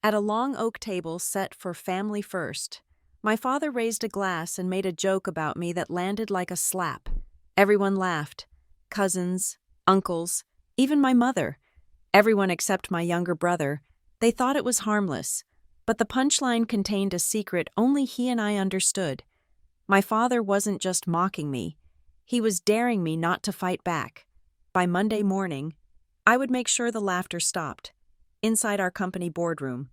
At a long oak table set for family first, my father raised a glass and made a joke about me that landed like a slap. Everyone laughed. Cousins, uncles, even my mother. Everyone except my younger brother. They thought it was harmless, but the punchline contained a secret only he and I understood. My father wasn't just mocking me. He was daring me not to fight back. By Monday morning, I would make sure the laughter stopped. Inside our company boardroom.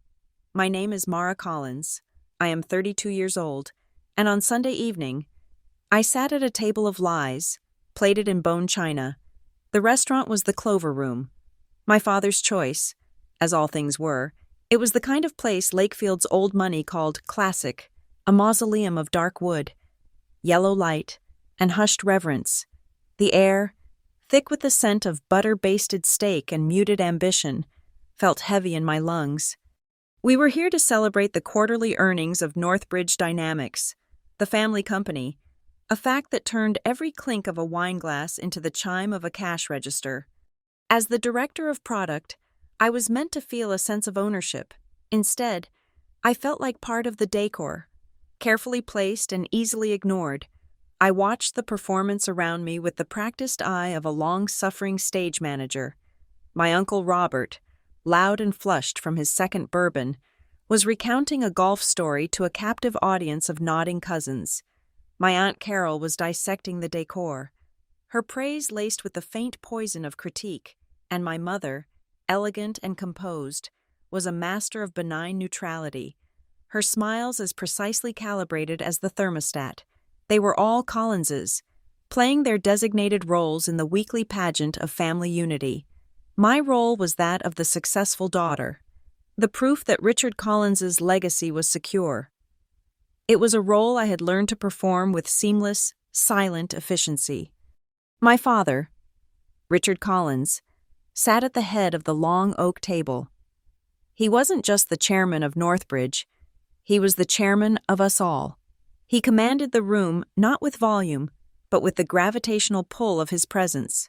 My name is Mara Collins. I am 32 years old, and on Sunday evening, I sat at a table of lies, plated in bone china. The restaurant was the Clover Room. My father's choice, as all things were. It was the kind of place Lakefield's old money called classic, a mausoleum of dark wood, yellow light, and hushed reverence. The air, thick with the scent of butter-basted steak and muted ambition, felt heavy in my lungs. We were here to celebrate the quarterly earnings of Northbridge Dynamics, the family company, a fact that turned every clink of a wine glass into the chime of a cash register. As the director of product, I was meant to feel a sense of ownership. Instead, I felt like part of the decor, carefully placed and easily ignored. I watched the performance around me with the practiced eye of a long-suffering stage manager. My Uncle Robert, loud and flushed from his second bourbon, was recounting a golf story to a captive audience of nodding cousins. My Aunt Carol was dissecting the decor, her praise laced with the faint poison of critique, and my mother, elegant and composed, was a master of benign neutrality, her smiles as precisely calibrated as the thermostat. They were all Collinses, playing their designated roles in the weekly pageant of family unity. My role was that of the successful daughter, the proof that Richard Collins's legacy was secure. It was a role I had learned to perform with seamless, silent efficiency. My father, Richard Collins, sat at the head of the long oak table. He wasn't just the chairman of Northbridge, he was the chairman of us all. He commanded the room not with volume, but with the gravitational pull of his presence.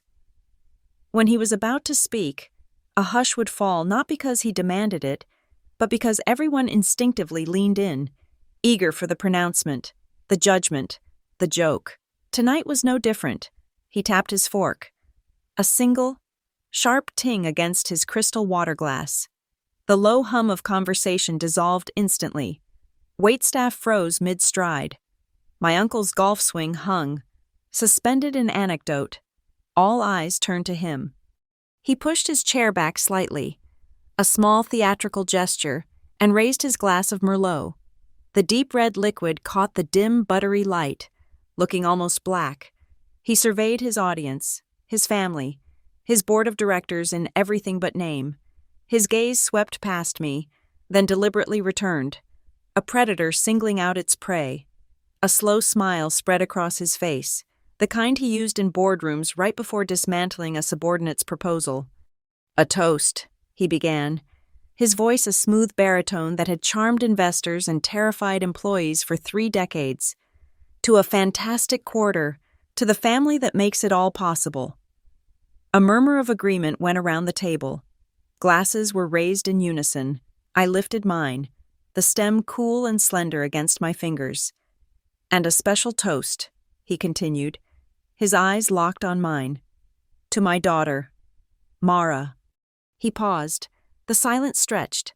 When he was about to speak, a hush would fall not because he demanded it, but because everyone instinctively leaned in, eager for the pronouncement, the judgment, the joke. Tonight was no different. He tapped his fork. A single, sharp ting against his crystal water glass. The low hum of conversation dissolved instantly. Waitstaff froze mid-stride. My uncle's golf swing hung, suspended in anecdote. All eyes turned to him. He pushed his chair back slightly, a small theatrical gesture, and raised his glass of Merlot. The deep red liquid caught the dim, buttery light, looking almost black. He surveyed his audience, his family, his board of directors in everything but name. His gaze swept past me, then deliberately returned, a predator singling out its prey. A slow smile spread across his face, the kind he used in boardrooms right before dismantling a subordinate's proposal. "A toast," he began, his voice a smooth baritone that had charmed investors and terrified employees for 3 decades. "To a fantastic quarter, to the family that makes it all possible." A murmur of agreement went around the table. Glasses were raised in unison. I lifted mine, the stem cool and slender against my fingers. "And a special toast," he continued, his eyes locked on mine. "To my daughter, Mara." He paused. The silence stretched.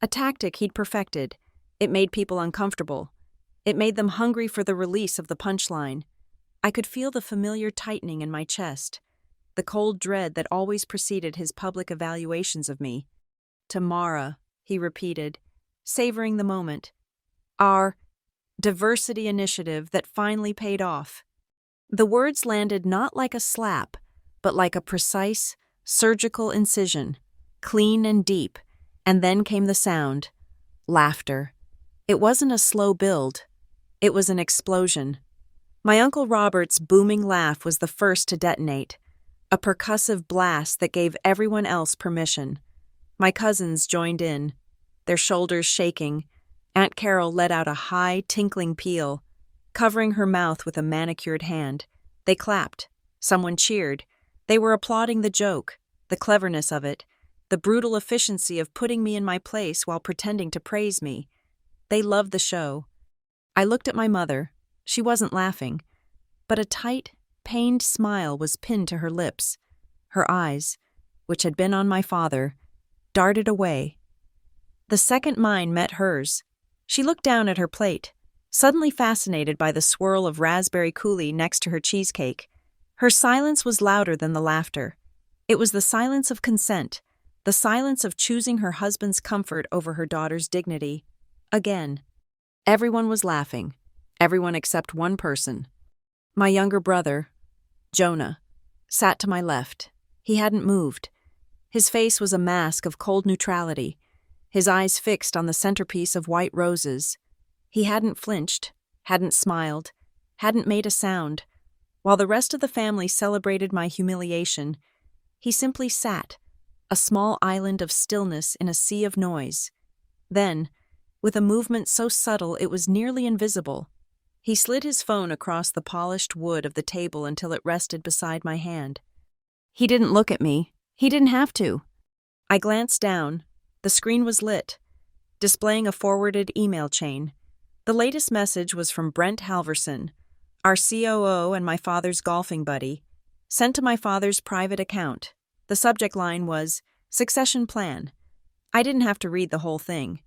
A tactic he'd perfected. It made people uncomfortable. It made them hungry for the release of the punchline. I could feel the familiar tightening in my chest, the cold dread that always preceded his public evaluations of me. "To Mara," he repeated, savoring the moment. Our diversity initiative that finally paid off. The words landed not like a slap, but like a precise, surgical incision, clean and deep, and then came the sound. Laughter. It wasn't a slow build. It was an explosion. My Uncle Robert's booming laugh was the first to detonate, a percussive blast that gave everyone else permission. My cousins joined in, their shoulders shaking. Aunt Carol let out a high, tinkling peal, covering her mouth with a manicured hand. They clapped. Someone cheered. They were applauding the joke, the cleverness of it. the brutal efficiency of putting me in my place while pretending to praise me. They loved the show. I looked at my mother. She wasn't laughing, but a tight, pained smile was pinned to her lips. Her eyes, which had been on my father, darted away. The second mine met hers. She looked down at her plate, suddenly fascinated by the swirl of raspberry coulis next to her cheesecake. Her silence was louder than the laughter. It was the silence of consent, the silence of choosing her husband's comfort over her daughter's dignity. Again. Everyone was laughing. Everyone except one person. My younger brother, Jonah, sat to my left. He hadn't moved. His face was a mask of cold neutrality, his eyes fixed on the centerpiece of white roses. He hadn't flinched, hadn't smiled, hadn't made a sound. While the rest of the family celebrated my humiliation, he simply sat, a small island of stillness in a sea of noise. Then, with a movement so subtle it was nearly invisible, he slid his phone across the polished wood of the table until it rested beside my hand. He didn't look at me. He didn't have to. I glanced down. The screen was lit, displaying a forwarded email chain. The latest message was from Brent Halverson, our COO and my father's golfing buddy, sent to my father's private account. The subject line was, "Succession Plan." I didn't have to read the whole thing.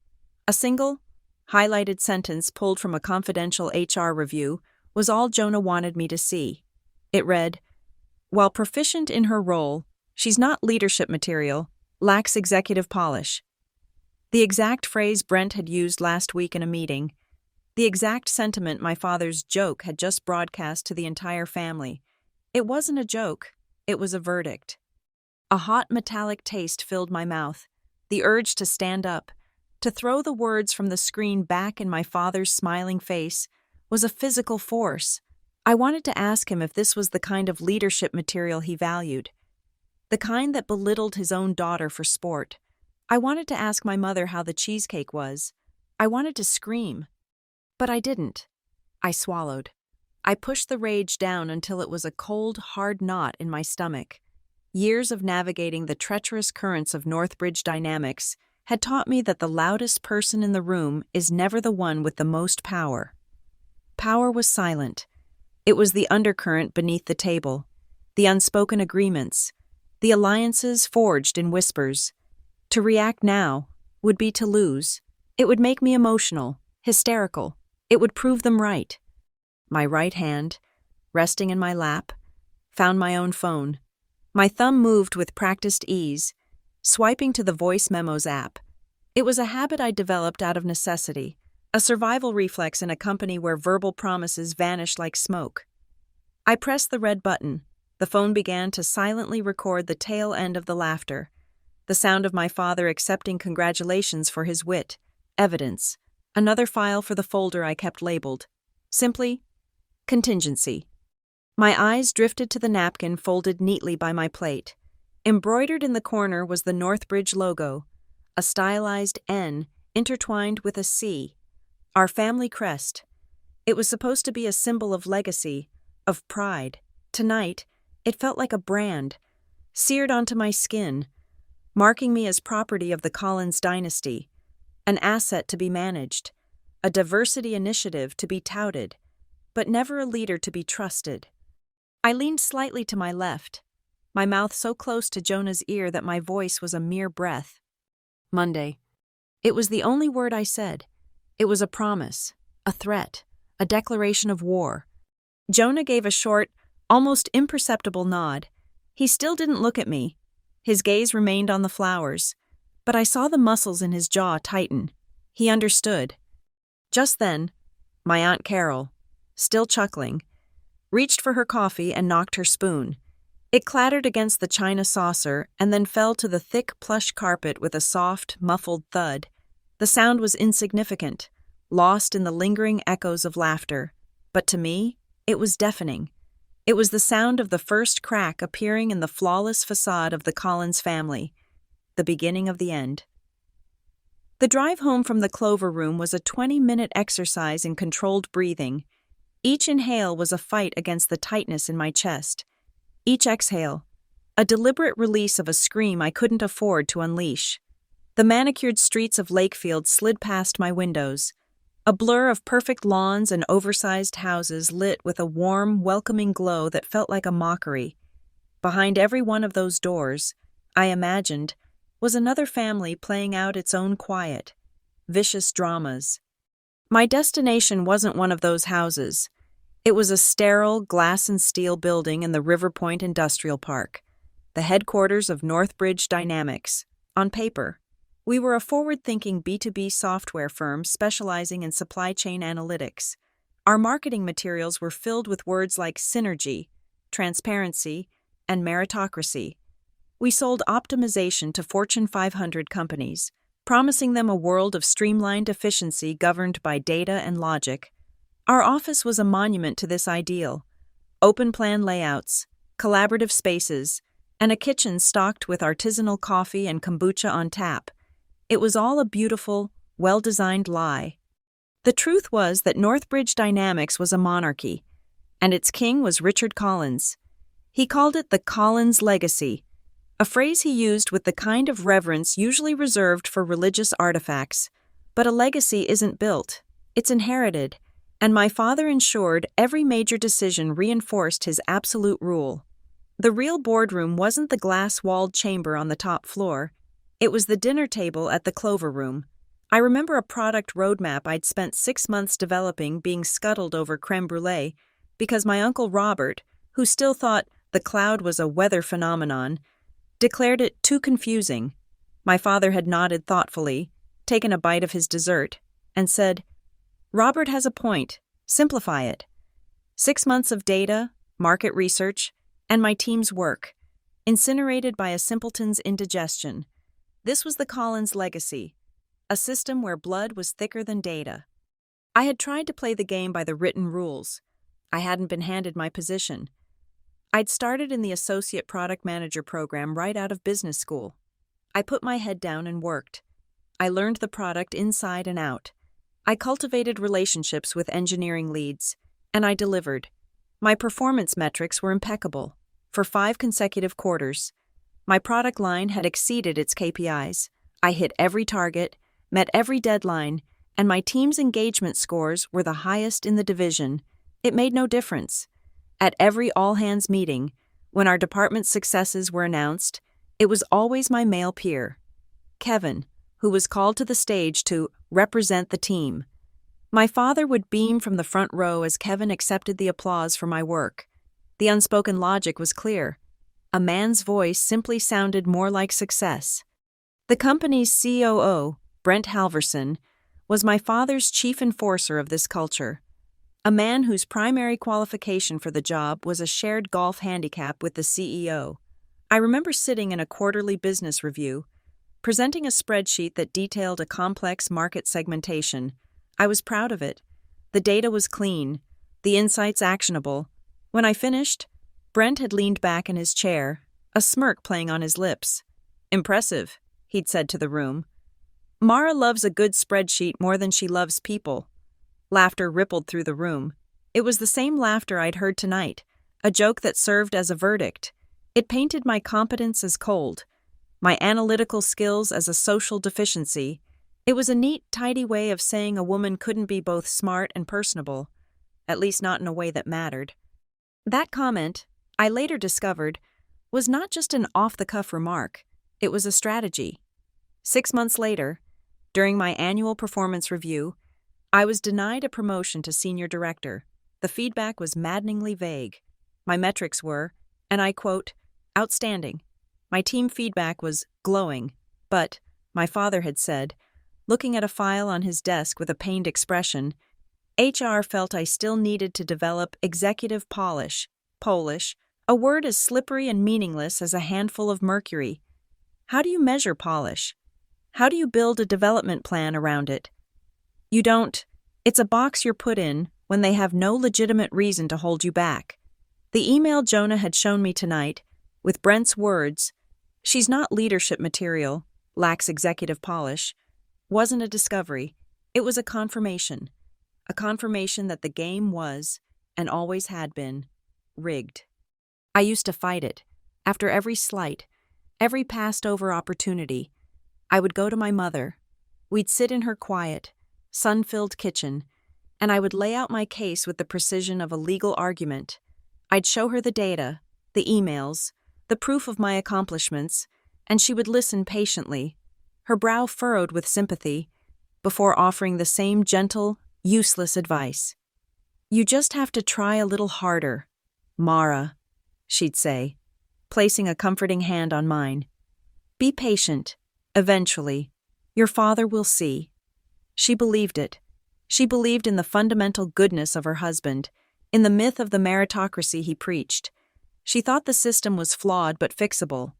A single, highlighted sentence pulled from a confidential HR review was all Jonah wanted me to see. It read, "While proficient in her role, she's not leadership material, lacks executive polish." The exact phrase Brent had used last week in a meeting. The exact sentiment my father's joke had just broadcast to the entire family. It wasn't a joke, it was a verdict. A hot metallic taste filled my mouth, the urge to stand up, to throw the words from the screen back in my father's smiling face, was a physical force. I wanted to ask him if this was the kind of leadership material he valued, the kind that belittled his own daughter for sport. I wanted to ask my mother how the cheesecake was. I wanted to scream. But I didn't. I swallowed. I pushed the rage down until it was a cold, hard knot in my stomach. Years of navigating the treacherous currents of Northbridge dynamics had taught me that the loudest person in the room is never the one with the most power. Power was silent. It was the undercurrent beneath the table, the unspoken agreements, the alliances forged in whispers. To react now would be to lose. It would make me emotional, hysterical. It would prove them right. My right hand, resting in my lap, found my own phone. My thumb moved with practiced ease, swiping to the voice memos app. It was a habit I developed out of necessity, a survival reflex in a company where verbal promises vanish like smoke. I pressed the red button. The phone began to silently record the tail end of the laughter, the sound of my father accepting congratulations for his wit, evidence, another file for the folder I kept labeled. Simply, contingency. My eyes drifted to the napkin folded neatly by my plate. Embroidered in the corner was the Northbridge logo, a stylized N intertwined with a C, our family crest. It was supposed to be a symbol of legacy, of pride. Tonight, it felt like a brand, seared onto my skin, marking me as property of the Collins dynasty, an asset to be managed, a diversity initiative to be touted, but never a leader to be trusted. I leaned slightly to my left, my mouth so close to Jonah's ear that my voice was a mere breath. Monday. It was the only word I said. It was a promise, a threat, a declaration of war. Jonah gave a short, almost imperceptible nod. He still didn't look at me. His gaze remained on the flowers, but I saw the muscles in his jaw tighten. He understood. Just then, my Aunt Carol, still chuckling, reached for her coffee and knocked her spoon. It clattered against the china saucer and then fell to the thick plush carpet with a soft, muffled thud. The sound was insignificant, lost in the lingering echoes of laughter. But to me, it was deafening. It was the sound of the first crack appearing in the flawless facade of the Collins family, the beginning of the end. The drive home from the Clover Room was a 20-minute exercise in controlled breathing. Each inhale was a fight against the tightness in my chest. Each exhale, a deliberate release of a scream I couldn't afford to unleash. The manicured streets of Lakefield slid past my windows, a blur of perfect lawns and oversized houses lit with a warm, welcoming glow that felt like a mockery. Behind every one of those doors, I imagined, was another family playing out its own quiet, vicious dramas. My destination wasn't one of those houses. It was a sterile, glass and steel building in the River Point Industrial Park, the headquarters of Northbridge Dynamics. On paper, we were a forward-thinking B2B software firm specializing in supply chain analytics. Our marketing materials were filled with words like synergy, transparency, and meritocracy. We sold optimization to Fortune 500 companies, promising them a world of streamlined efficiency governed by data and logic. Our office was a monument to this ideal. Open-plan layouts, collaborative spaces, and a kitchen stocked with artisanal coffee and kombucha on tap. It was all a beautiful, well-designed lie. The truth was that Northbridge Dynamics was a monarchy, and its king was Richard Collins. He called it the Collins Legacy, a phrase he used with the kind of reverence usually reserved for religious artifacts. But a legacy isn't built, it's inherited, and my father ensured every major decision reinforced his absolute rule. The real boardroom wasn't the glass-walled chamber on the top floor. It was the dinner table at the Clover Room. I remember a product roadmap I'd spent 6 months developing being scuttled over creme brulee because my Uncle Robert, who still thought the cloud was a weather phenomenon, declared it too confusing. My father had nodded thoughtfully, taken a bite of his dessert, and said, "Robert has a point. Simplify it." 6 months of data, market research, and my team's work, incinerated by a simpleton's indigestion. This was the Collins legacy, a system where blood was thicker than data. I had tried to play the game by the written rules. I hadn't been handed my position. I'd started in the Associate Product Manager program right out of business school. I put my head down and worked. I learned the product inside and out. I cultivated relationships with engineering leads, and I delivered. My performance metrics were impeccable. For 5 consecutive quarters, my product line had exceeded its KPIs. I hit every target, met every deadline, and my team's engagement scores were the highest in the division. It made no difference. At every all-hands meeting, when our department's successes were announced, it was always my male peer, Kevin, who was called to the stage to represent the team. My father would beam from the front row as Kevin accepted the applause for my work. The unspoken logic was clear. A man's voice simply sounded more like success. The company's COO, Brent Halverson, was my father's chief enforcer of this culture. A man whose primary qualification for the job was a shared golf handicap with the CEO. I remember sitting in a quarterly business review, presenting a spreadsheet that detailed a complex market segmentation. I was proud of it. The data was clean, the insights actionable. When I finished, Brent had leaned back in his chair, a smirk playing on his lips. "Impressive," he'd said to the room. "Mara loves a good spreadsheet more than she loves people." Laughter rippled through the room. It was the same laughter I'd heard tonight, a joke that served as a verdict. It painted my competence as cold, my analytical skills as a social deficiency. It was a neat, tidy way of saying a woman couldn't be both smart and personable, at least not in a way that mattered. That comment, I later discovered, was not just an off-the-cuff remark. It was a strategy. 6 months later, during my annual performance review, I was denied a promotion to senior director. The feedback was maddeningly vague. My metrics were, and I quote, "outstanding." My team feedback was glowing, but, my father had said, looking at a file on his desk with a pained expression, HR felt I still needed to develop executive polish, Polish, a word as slippery and meaningless as a handful of mercury. How do you measure polish? How do you build a development plan around it? You don't. It's a box you're put in when they have no legitimate reason to hold you back. The email Jonah had shown me tonight, with Brent's words, "She's not leadership material, lacks executive polish," wasn't a discovery. It was a confirmation that the game was, and always had been, rigged. I used to fight it. After every slight, every passed-over opportunity, I would go to my mother. We'd sit in her quiet, sun-filled kitchen, and I would lay out my case with the precision of a legal argument. I'd show her the data, the emails, the proof of my accomplishments, and she would listen patiently, her brow furrowed with sympathy, before offering the same gentle, useless advice. "You just have to try a little harder, Mara," she'd say, placing a comforting hand on mine. "Be patient. Eventually, your father will see." She believed it. She believed in the fundamental goodness of her husband, in the myth of the meritocracy he preached. She thought the system was flawed but fixable.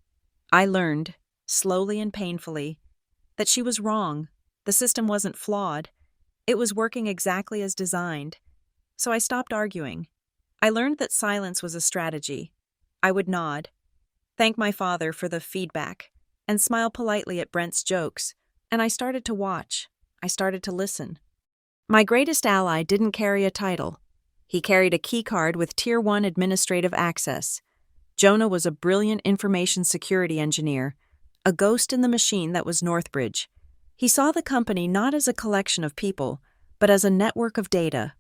I learned, slowly and painfully, that she was wrong. The system wasn't flawed. It was working exactly as designed. So I stopped arguing. I learned that silence was a strategy. I would nod, thank my father for the feedback, and smile politely at Brent's jokes, and I started to watch. I started to listen. My greatest ally didn't carry a title. He carried a keycard with Tier 1 administrative access. Jonah was a brilliant information security engineer, a ghost in the machine that was Northbridge. He saw the company not as a collection of people, but as a network of data,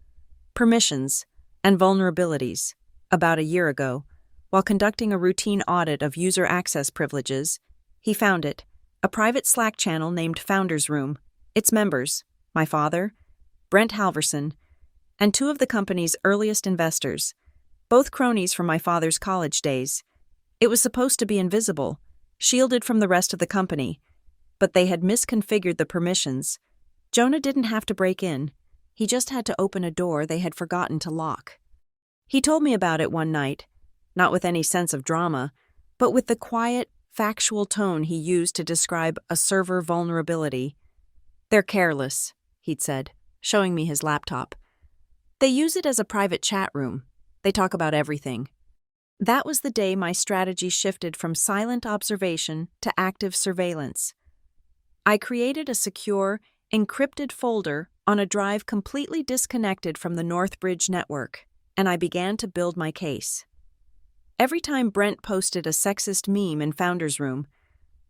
permissions, and vulnerabilities. About a year ago, while conducting a routine audit of user access privileges, he found it, a private Slack channel named Founders Room. Its members, my father, Brent Halverson, and two of the company's earliest investors, both cronies from my father's college days. It was supposed to be invisible, shielded from the rest of the company, but they had misconfigured the permissions. Jonah didn't have to break in. He just had to open a door they had forgotten to lock. He told me about it one night, not with any sense of drama, but with the quiet, factual tone he used to describe a server vulnerability. "They're careless," he'd said, showing me his laptop. "They use it as a private chat room. They talk about everything." That was the day my strategy shifted from silent observation to active surveillance. I created a secure, encrypted folder on a drive completely disconnected from the Northbridge network, and I began to build my case. Every time Brent posted a sexist meme in Founders Room,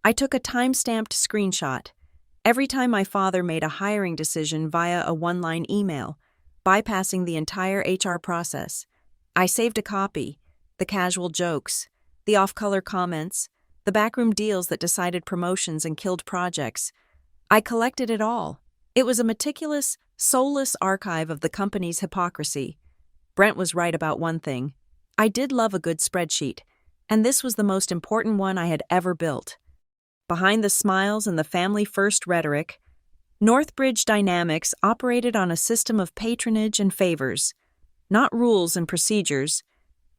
I took a time-stamped screenshot. Every time my father made a hiring decision via a one-line email, bypassing the entire HR process, I saved a copy. The casual jokes, the off-color comments, the backroom deals that decided promotions and killed projects. I collected it all. It was a meticulous, soulless archive of the company's hypocrisy. Brent was right about one thing. I did love a good spreadsheet, and this was the most important one I had ever built. Behind the smiles and the family-first rhetoric, Northbridge Dynamics operated on a system of patronage and favors, not rules and procedures.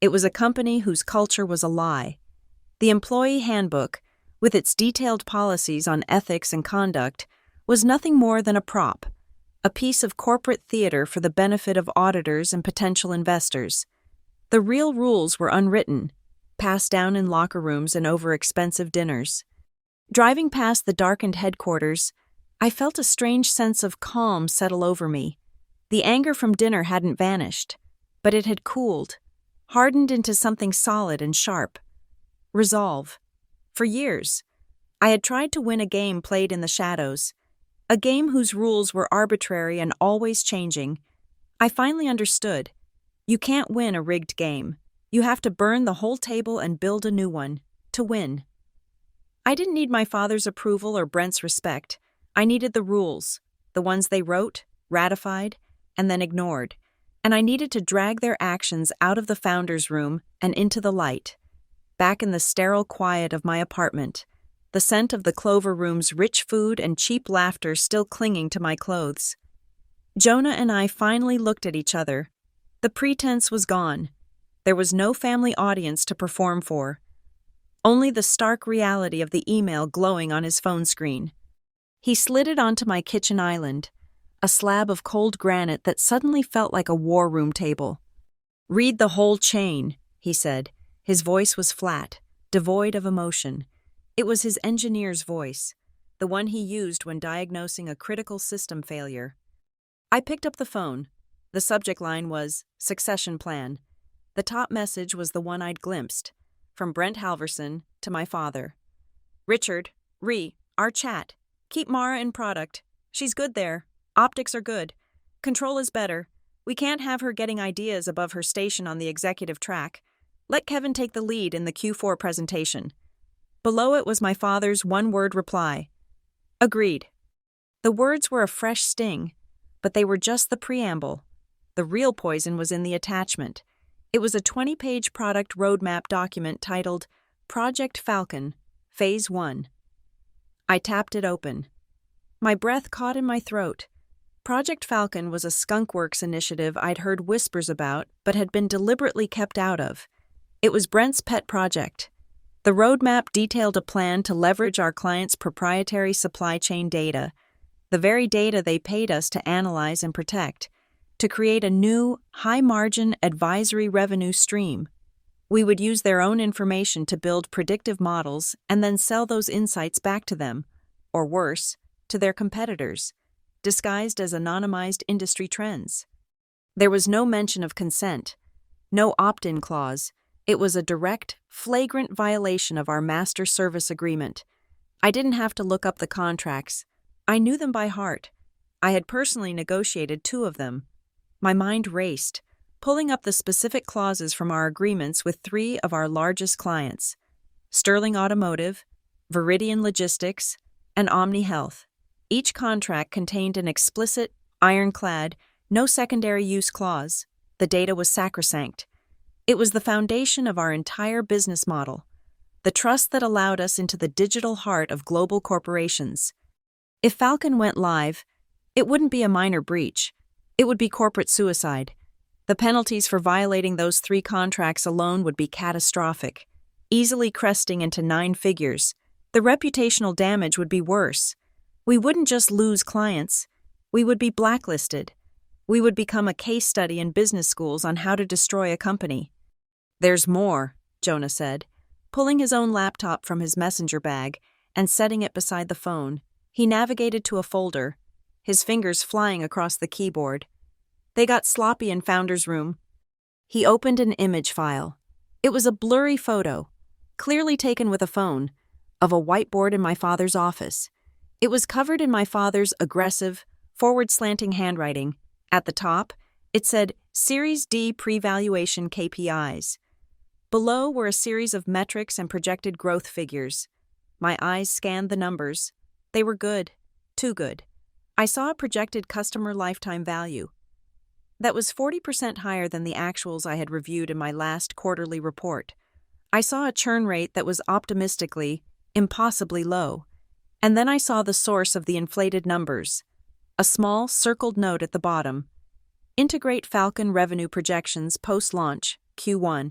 It was a company whose culture was a lie. The employee handbook, with its detailed policies on ethics and conduct, was nothing more than a prop, a piece of corporate theater for the benefit of auditors and potential investors. The real rules were unwritten, passed down in locker rooms and over expensive dinners. Driving past the darkened headquarters, I felt a strange sense of calm settle over me. The anger from dinner hadn't vanished, but it had cooled, hardened into something solid and sharp. Resolve. For years, I had tried to win a game played in the shadows, a game whose rules were arbitrary and always changing. I finally understood. You can't win a rigged game. You have to burn the whole table and build a new one, to win. I didn't need my father's approval or Brent's respect. I needed the rules, the ones they wrote, ratified, and then ignored. And I needed to drag their actions out of the Founders Room and into the light. Back in the sterile quiet of my apartment, the scent of the Clover Room's rich food and cheap laughter still clinging to my clothes. Jonah and I finally looked at each other. The pretense was gone. There was no family audience to perform for. Only the stark reality of the email glowing on his phone screen. He slid it onto my kitchen island, a slab of cold granite that suddenly felt like a war room table. "Read the whole chain," he said. His voice was flat, devoid of emotion. It was his engineer's voice, the one he used when diagnosing a critical system failure. I picked up the phone. The subject line was, "Succession Plan." The top message was the one I'd glimpsed. from Brent Halverson to my father. Richard, our chat. Keep Mara in product. She's good there. Optics are good. Control is better. We can't have her getting ideas above her station on the executive track. Let Kevin take the lead in the Q4 presentation. Below it was my father's one-word reply. Agreed. The words were a fresh sting, but they were just the preamble. The real poison was in the attachment. It was a 20-page product roadmap document titled Project Falcon, Phase 1. I tapped it open. My breath caught in my throat. Project Falcon was a skunkworks initiative I'd heard whispers about but had been deliberately kept out of. It was Brent's pet project. The roadmap detailed a plan to leverage our clients' proprietary supply chain data, the very data they paid us to analyze and protect, to create a new, high-margin advisory revenue stream. We would use their own information to build predictive models and then sell those insights back to them, or worse, to their competitors, disguised as anonymized industry trends. There was no mention of consent, no opt-in clause. It was a direct, flagrant violation of our master service agreement. I didn't have to look up the contracts. I knew them by heart. I had personally negotiated 2 of them. My mind raced, pulling up the specific clauses from our agreements with 3 of our largest clients: Sterling Automotive, Veridian Logistics, and Omni Health. Each contract contained an explicit, ironclad, no secondary use clause. The data was sacrosanct. It was the foundation of our entire business model, the trust that allowed us into the digital heart of global corporations. If Falcon went live, it wouldn't be a minor breach. It would be corporate suicide. The penalties for violating those 3 contracts alone would be catastrophic, easily cresting into 9 figures. The reputational damage would be worse. We wouldn't just lose clients. We would be blacklisted. We would become a case study in business schools on how to destroy a company. There's more, Jonah said, pulling his own laptop from his messenger bag and setting it beside the phone. He navigated to a folder, his fingers flying across the keyboard. They got sloppy in Founder's room. He opened an image file. It was a blurry photo, clearly taken with a phone, of a whiteboard in my father's office. It was covered in my father's aggressive, forward-slanting handwriting. At the top, it said Series D Pre-Valuation KPIs. Below were a series of metrics and projected growth figures. My eyes scanned the numbers. They were good, too good. I saw a projected customer lifetime value that was 40% higher than the actuals I had reviewed in my last quarterly report. I saw a churn rate that was optimistically, impossibly low. And then I saw the source of the inflated numbers, a small circled note at the bottom. Integrate Falcon revenue projections post-launch, Q1.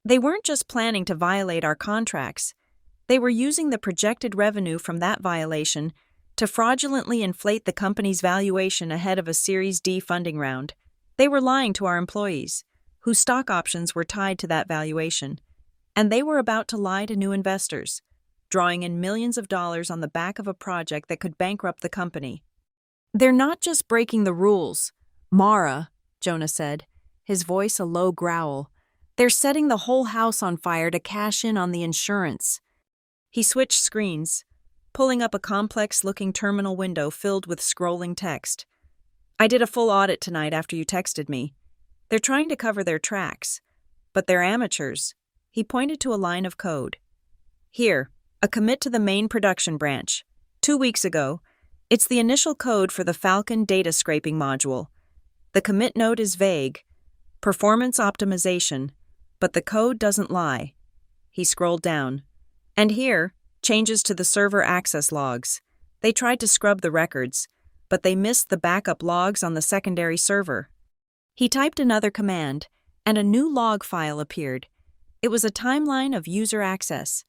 They weren't just planning to violate our contracts. They were using the projected revenue from that violation to fraudulently inflate the company's valuation ahead of a Series D funding round. They were lying to our employees, whose stock options were tied to that valuation. And they were about to lie to new investors, drawing in millions of dollars on the back of a project that could bankrupt the company. They're not just breaking the rules, Mara, Jonah said, his voice a low growl. They're setting the whole house on fire to cash in on the insurance. He switched screens, pulling up a complex-looking terminal window filled with scrolling text. I did a full audit tonight after you texted me. They're trying to cover their tracks, but they're amateurs. He pointed to a line of code. Here, a commit to the main production branch. 2 weeks ago, it's the initial code for the Falcon data scraping module. The commit note is vague, performance optimization, but the code doesn't lie. He scrolled down. And here, changes to the server access logs. They tried to scrub the records, but they missed the backup logs on the secondary server. He typed another command, and a new log file appeared. It was a timeline of user access,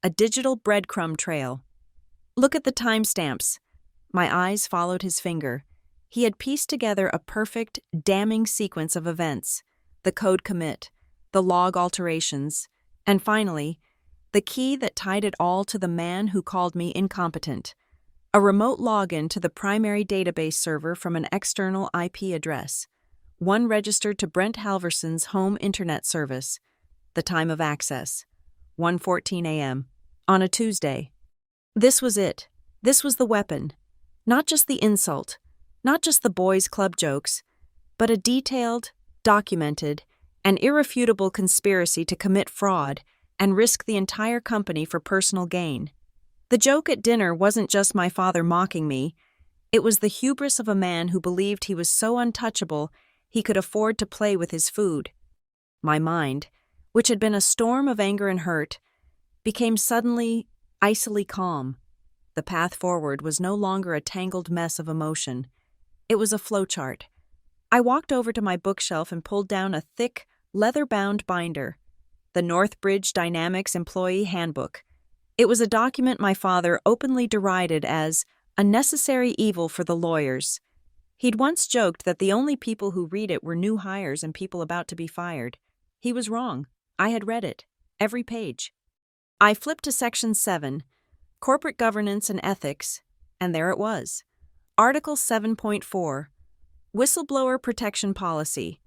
a digital breadcrumb trail. Look at the timestamps. My eyes followed his finger. He had pieced together a perfect, damning sequence of events: the code commit, the log alterations, and finally, the key that tied it all to the man who called me incompetent: a remote login to the primary database server from an external IP address, one registered to Brent Halverson's home internet service, the time of access, 1:14 a.m., on a Tuesday. This was it. This was the weapon. Not just the insult, not just the boys' club jokes, but a detailed, documented, and irrefutable conspiracy to commit fraud and risk the entire company for personal gain. The joke at dinner wasn't just my father mocking me. It was the hubris of a man who believed he was so untouchable he could afford to play with his food. My mind, which had been a storm of anger and hurt, became suddenly, icily calm. The path forward was no longer a tangled mess of emotion. It was a flowchart. I walked over to my bookshelf and pulled down a thick, leather-bound binder, the Northbridge Dynamics Employee Handbook. It was a document my father openly derided as a necessary evil for the lawyers. He'd once joked that the only people who read it were new hires and people about to be fired. He was wrong. I had read it. Every page. I flipped to Section 7, Corporate Governance and Ethics, and there it was. Article 7.4, Whistleblower Protection Policy.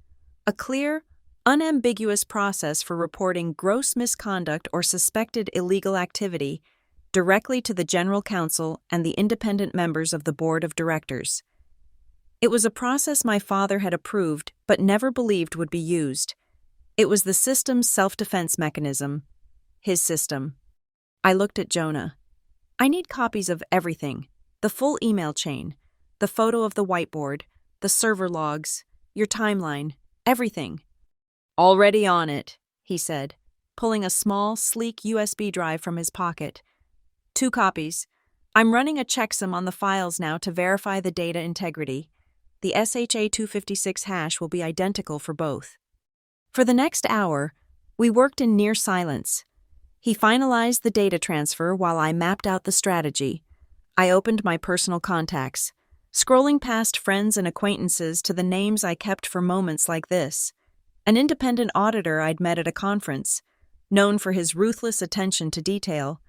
A clear, unambiguous process for reporting gross misconduct or suspected illegal activity directly to the General Counsel and the independent members of the Board of Directors. It was a process my father had approved but never believed would be used. It was the system's self-defense mechanism. His system. I looked at Jonah. I need copies of everything. The full email chain, the photo of the whiteboard, the server logs, your timeline, everything. Already on it, he said, pulling a small, sleek USB drive from his pocket. 2 copies. I'm running a checksum on the files now to verify the data integrity. The SHA-256 hash will be identical for both. For the next hour, we worked in near silence. He finalized the data transfer while I mapped out the strategy. I opened my personal contacts, scrolling past friends and acquaintances to the names I kept for moments like this. An independent auditor I'd met at a conference, known for his ruthless attention to detail,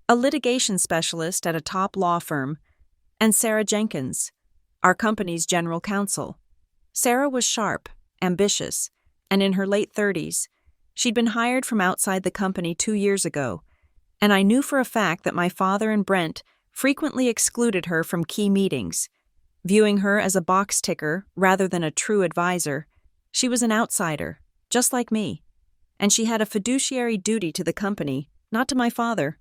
a litigation specialist at a top law firm, and Sarah Jenkins, our company's general counsel. Sarah was sharp, ambitious, and in her late 30s. She'd been hired from outside the company 2 years ago, and I knew for a fact that my father and Brent frequently excluded her from key meetings, viewing her as a box ticker rather than a true advisor. She was an outsider, just like me, and she had a fiduciary duty to the company, not to my father.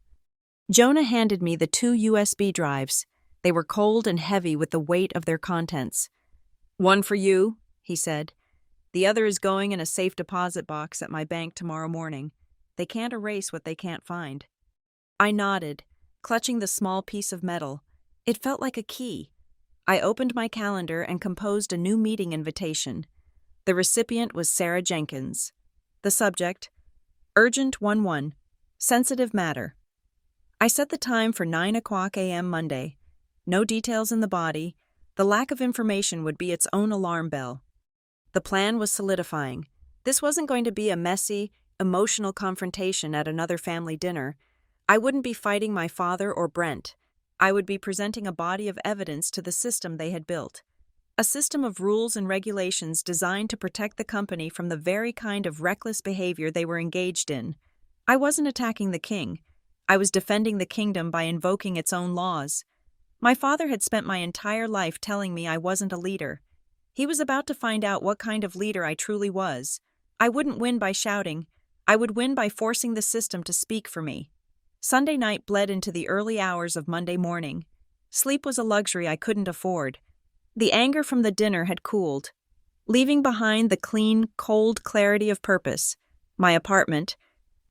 Jonah handed me the 2 USB drives. They were cold and heavy with the weight of their contents. "One for you," he said. "The other is going in a safe deposit box at my bank tomorrow morning. They can't erase what they can't find." I nodded, clutching the small piece of metal. It felt like a key. I opened my calendar and composed a new meeting invitation. The recipient was Sarah Jenkins. The subject, Urgent 11, Sensitive Matter. I set the time for 9:00 a.m. Monday. No details in the body. The lack of information would be its own alarm bell. The plan was solidifying. This wasn't going to be a messy, emotional confrontation at another family dinner. I wouldn't be fighting my father or Brent. I would be presenting a body of evidence to the system they had built. A system of rules and regulations designed to protect the company from the very kind of reckless behavior they were engaged in. I wasn't attacking the king. I was defending the kingdom by invoking its own laws. My father had spent my entire life telling me I wasn't a leader. He was about to find out what kind of leader I truly was. I wouldn't win by shouting. I would win by forcing the system to speak for me. Sunday night bled into the early hours of Monday morning. Sleep was a luxury I couldn't afford. The anger from the dinner had cooled, leaving behind the clean, cold clarity of purpose. My apartment,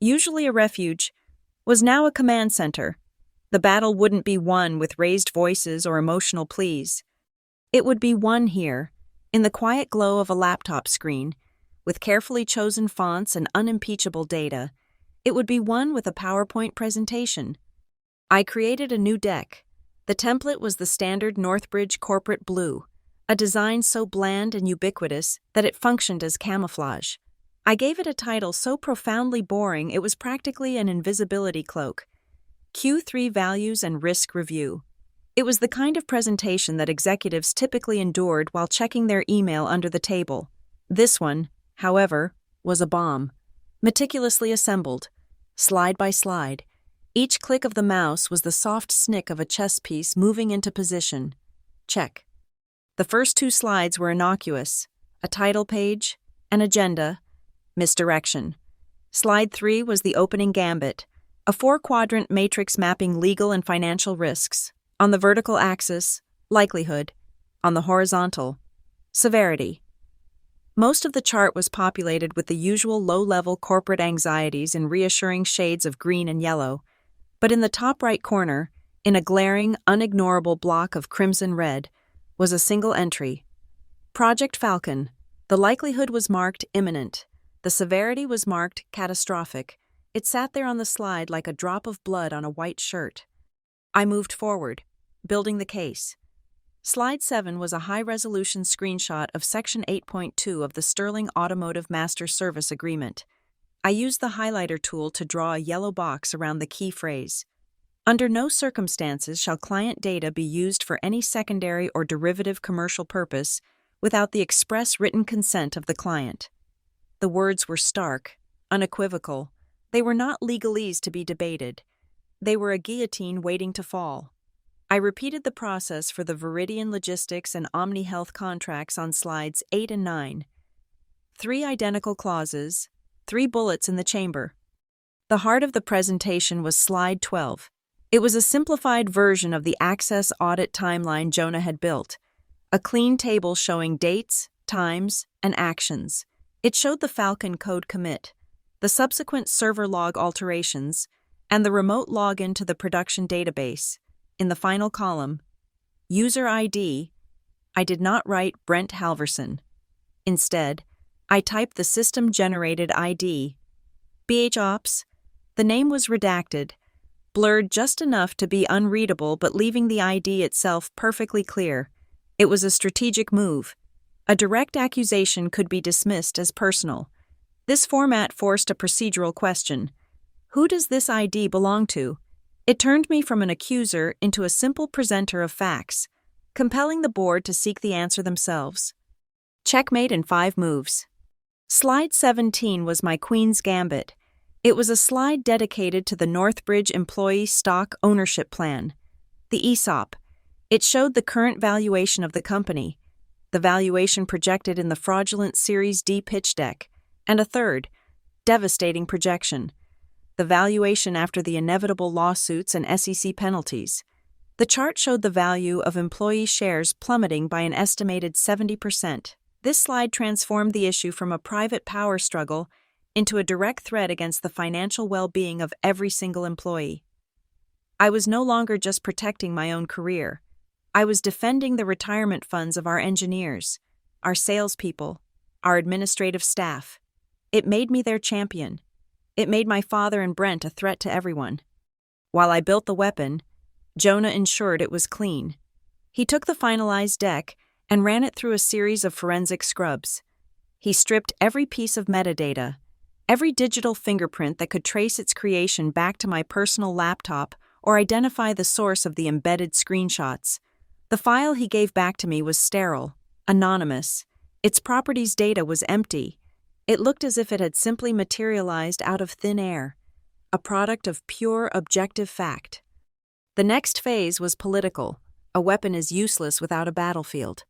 usually a refuge, was now a command center. The battle wouldn't be won with raised voices or emotional pleas. It would be won here, in the quiet glow of a laptop screen, with carefully chosen fonts and unimpeachable data. It would be won with a PowerPoint presentation. I created a new deck. The template was the standard Northbridge corporate blue, a design so bland and ubiquitous that it functioned as camouflage. I gave it a title so profoundly boring it was practically an invisibility cloak. Q3 Values and Risk Review. It was the kind of presentation that executives typically endured while checking their email under the table. This one, however, was a bomb. Meticulously assembled, slide by slide. Each click of the mouse was the soft snick of a chess piece moving into position. Check. The first 2 slides were innocuous: a title page, an agenda, misdirection. Slide 3 was the opening gambit, a 4-quadrant matrix mapping legal and financial risks. On the vertical axis, likelihood. On the horizontal, severity. Most of the chart was populated with the usual low-level corporate anxieties in reassuring shades of green and yellow, but in the top right corner, in a glaring, unignorable block of crimson red, was a single entry. Project Falcon. The likelihood was marked imminent. The severity was marked catastrophic. It sat there on the slide like a drop of blood on a white shirt. I moved forward, building the case. Slide 7 was a high-resolution screenshot of Section 8.2 of the Sterling Automotive Master Service Agreement. I used the highlighter tool to draw a yellow box around the key phrase. Under no circumstances shall client data be used for any secondary or derivative commercial purpose without the express written consent of the client. The words were stark, unequivocal. They were not legalese to be debated. They were a guillotine waiting to fall. I repeated the process for the Viridian Logistics and Omni Health contracts on slides 8 and 9. 3 identical clauses, 3 bullets in the chamber. The heart of the presentation was slide 12. It was a simplified version of the Access audit timeline Jonah had built, a clean table showing dates, times, and actions. It showed the Falcon code commit, the subsequent server log alterations, and the remote login to the production database. In the final column, user ID, I did not write Brent Halverson. Instead, I typed the system-generated ID. BHOps, the name was redacted, blurred just enough to be unreadable but leaving the ID itself perfectly clear. It was a strategic move. A direct accusation could be dismissed as personal. This format forced a procedural question. Who does this ID belong to? It turned me from an accuser into a simple presenter of facts, compelling the board to seek the answer themselves. Checkmate in 5 moves. Slide 17 was my Queen's Gambit. It was a slide dedicated to the Northbridge Employee Stock Ownership Plan, the ESOP. It showed the current valuation of the company, the valuation projected in the fraudulent Series D pitch deck, and a third, devastating projection: the valuation after the inevitable lawsuits and SEC penalties. The chart showed the value of employee shares plummeting by an estimated 70%. This slide transformed the issue from a private power struggle into a direct threat against the financial well-being of every single employee. I was no longer just protecting my own career. I was defending the retirement funds of our engineers, our salespeople, our administrative staff. It made me their champion. It made my father and Brent a threat to everyone. While I built the weapon, Jonah ensured it was clean. He took the finalized deck and ran it through a series of forensic scrubs. He stripped every piece of metadata, every digital fingerprint that could trace its creation back to my personal laptop or identify the source of the embedded screenshots. The file he gave back to me was sterile, anonymous. Its properties data was empty. It looked as if it had simply materialized out of thin air, a product of pure objective fact. The next phase was political. A weapon is useless without a battlefield.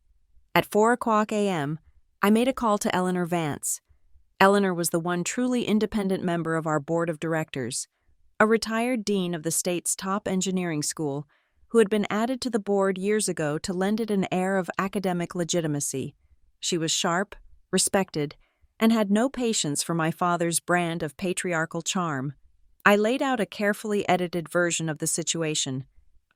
At 4:00 a.m., I made a call to Eleanor Vance. Eleanor was the one truly independent member of our board of directors, a retired dean of the state's top engineering school who had been added to the board years ago to lend it an air of academic legitimacy. She was sharp, respected, and had no patience for my father's brand of patriarchal charm. I laid out a carefully edited version of the situation.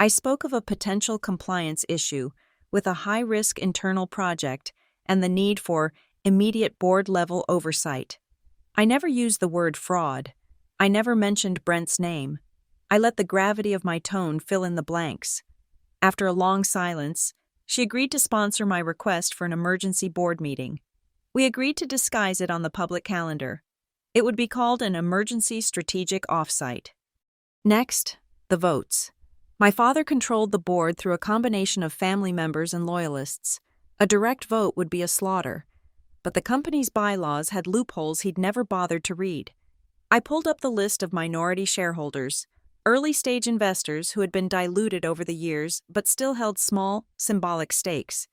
I spoke of a potential compliance issue with a high-risk internal project and the need for immediate board-level oversight. I never used the word fraud. I never mentioned Brent's name. I let the gravity of my tone fill in the blanks. After a long silence, she agreed to sponsor my request for an emergency board meeting. We agreed to disguise it on the public calendar. It would be called an emergency strategic offsite. Next, the votes. My father controlled the board through a combination of family members and loyalists. A direct vote would be a slaughter, but the company's bylaws had loopholes he'd never bothered to read. I pulled up the list of minority shareholders, early-stage investors who had been diluted over the years but still held small, symbolic stakes.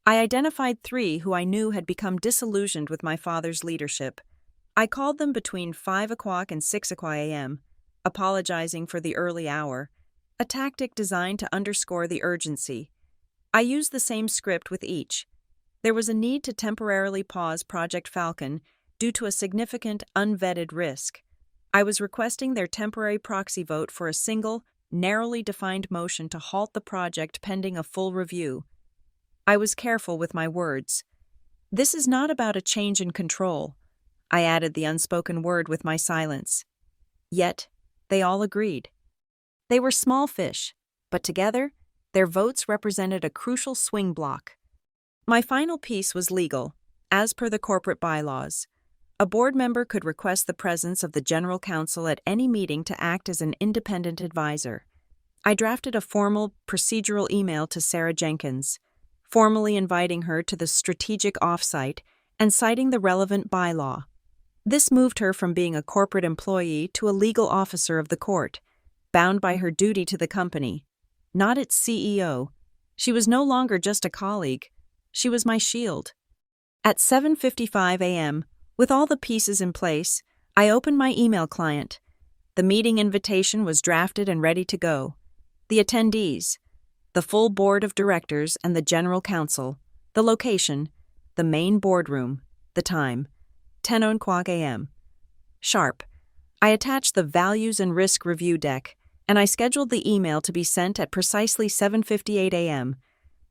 I identified 3 who I knew had become disillusioned with my father's leadership. I called them between 5 o'clock and 6 o'clock a.m., apologizing for the early hour, a tactic designed to underscore the urgency. I used the same script with each. There was a need to temporarily pause Project Falcon due to a significant, unvetted risk. I was requesting their temporary proxy vote for a single, narrowly defined motion to halt the project pending a full review. I was careful with my words. This is not about a change in control. I added the unspoken word with my silence. Yet, they all agreed. They were small fish, but together, their votes represented a crucial swing block. My final piece was legal, as per the corporate bylaws. A board member could request the presence of the general counsel at any meeting to act as an independent advisor. I drafted a formal, procedural email to Sarah Jenkins, formally inviting her to the strategic offsite and citing the relevant bylaw. This moved her from being a corporate employee to a legal officer of the court, bound by her duty to the company, not its CEO. She was no longer just a colleague. She was my shield. At 7:55 a.m., with all the pieces in place, I opened my email client. The meeting invitation was drafted and ready to go. The attendees, the full board of directors and the general counsel, the location, the main boardroom, the time, 10 o'clock a.m. Sharp. I attached the values and risk review deck, and I scheduled the email to be sent at precisely 7:58 a.m.,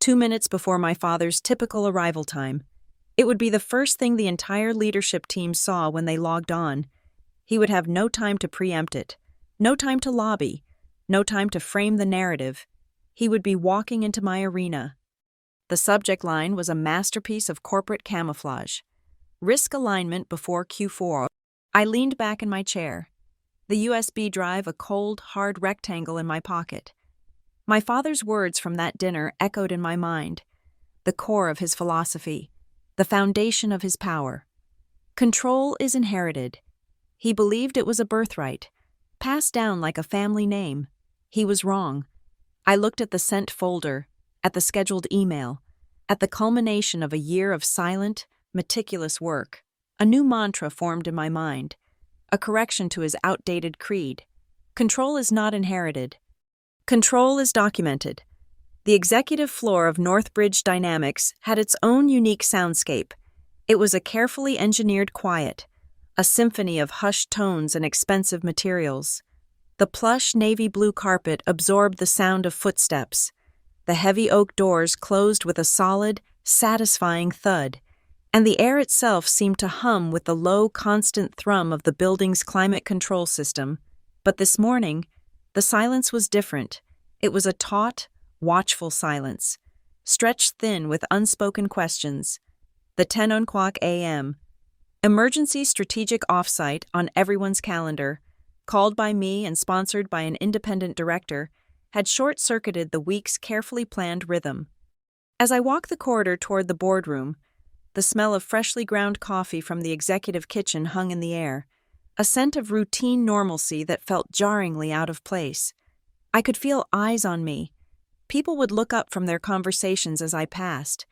2 minutes before my father's typical arrival time. It would be the first thing the entire leadership team saw when they logged on. He would have no time to preempt it, no time to lobby, no time to frame the narrative. He would be walking into my arena. The subject line was a masterpiece of corporate camouflage. Risk alignment before Q4. I leaned back in my chair, the USB drive a cold, hard rectangle in my pocket. My father's words from that dinner echoed in my mind, the core of his philosophy, the foundation of his power. Control is inherited. He believed it was a birthright, passed down like a family name. He was wrong. I looked at the sent folder, at the scheduled email, at the culmination of a year of silent, meticulous work. A new mantra formed in my mind, a correction to his outdated creed. Control is not inherited. Control is documented. The executive floor of Northbridge Dynamics had its own unique soundscape. It was a carefully engineered quiet, a symphony of hushed tones and expensive materials. The plush navy blue carpet absorbed the sound of footsteps. The heavy oak doors closed with a solid, satisfying thud, and the air itself seemed to hum with the low, constant thrum of the building's climate control system. But this morning, the silence was different. It was a taut, watchful silence, stretched thin with unspoken questions. The 10 o'clock a.m. Emergency strategic offsite on everyone's calendar, called by me and sponsored by an independent director, had short-circuited the week's carefully planned rhythm. As I walked the corridor toward the boardroom, the smell of freshly ground coffee from the executive kitchen hung in the air, a scent of routine normalcy that felt jarringly out of place. I could feel eyes on me. People would look up from their conversations as I passed,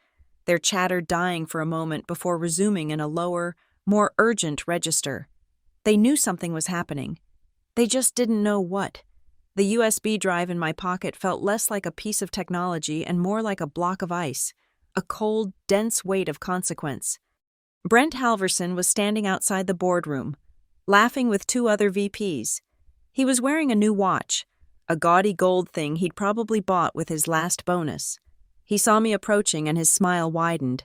their chatter dying for a moment before resuming in a lower, more urgent register. They knew something was happening. They just didn't know what. The USB drive in my pocket felt less like a piece of technology and more like a block of ice, a cold, dense weight of consequence. Brent Halverson was standing outside the boardroom, laughing with 2 other VPs. He was wearing a new watch, a gaudy gold thing he'd probably bought with his last bonus. He saw me approaching and his smile widened,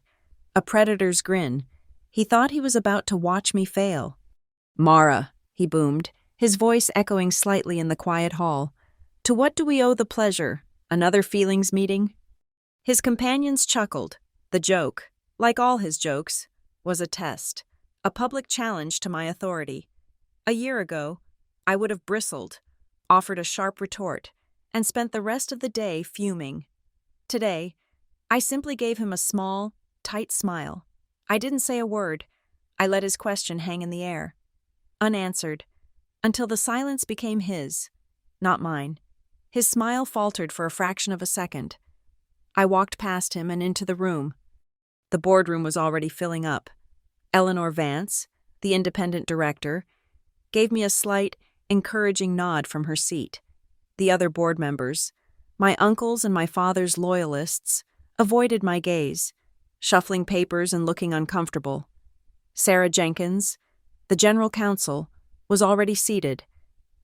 a predator's grin. He thought he was about to watch me fail. "Mara," he boomed, his voice echoing slightly in the quiet hall. "To what do we owe the pleasure? Another feelings meeting?" His companions chuckled. The joke, like all his jokes, was a test, a public challenge to my authority. A year ago, I would have bristled, offered a sharp retort, and spent the rest of the day fuming. Today, I simply gave him a small, tight smile. I didn't say a word. I let his question hang in the air. Unanswered, until the silence became his, not mine. His smile faltered for a fraction of a second. I walked past him and into the room. The boardroom was already filling up. Eleanor Vance, the independent director, gave me a slight, encouraging nod from her seat. The other board members, my uncles and my father's loyalists, avoided my gaze, shuffling papers and looking uncomfortable. Sarah Jenkins, the general counsel, was already seated,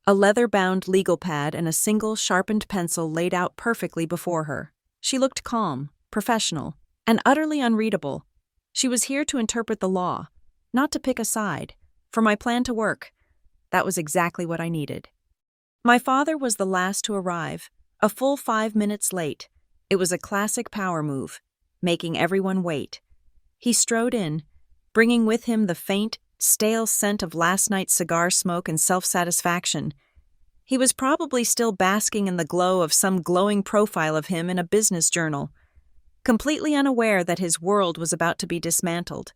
a leather-bound legal pad and a single sharpened pencil laid out perfectly before her. She looked calm, professional, and utterly unreadable. She was here to interpret the law, not to pick a side. For my plan to work, that was exactly what I needed. My father was the last to arrive, a full 5 minutes late. It was a classic power move, making everyone wait. He strode in, bringing with him the faint, stale scent of last night's cigar smoke and self-satisfaction. He was probably still basking in the glow of some glowing profile of him in a business journal, completely unaware that his world was about to be dismantled.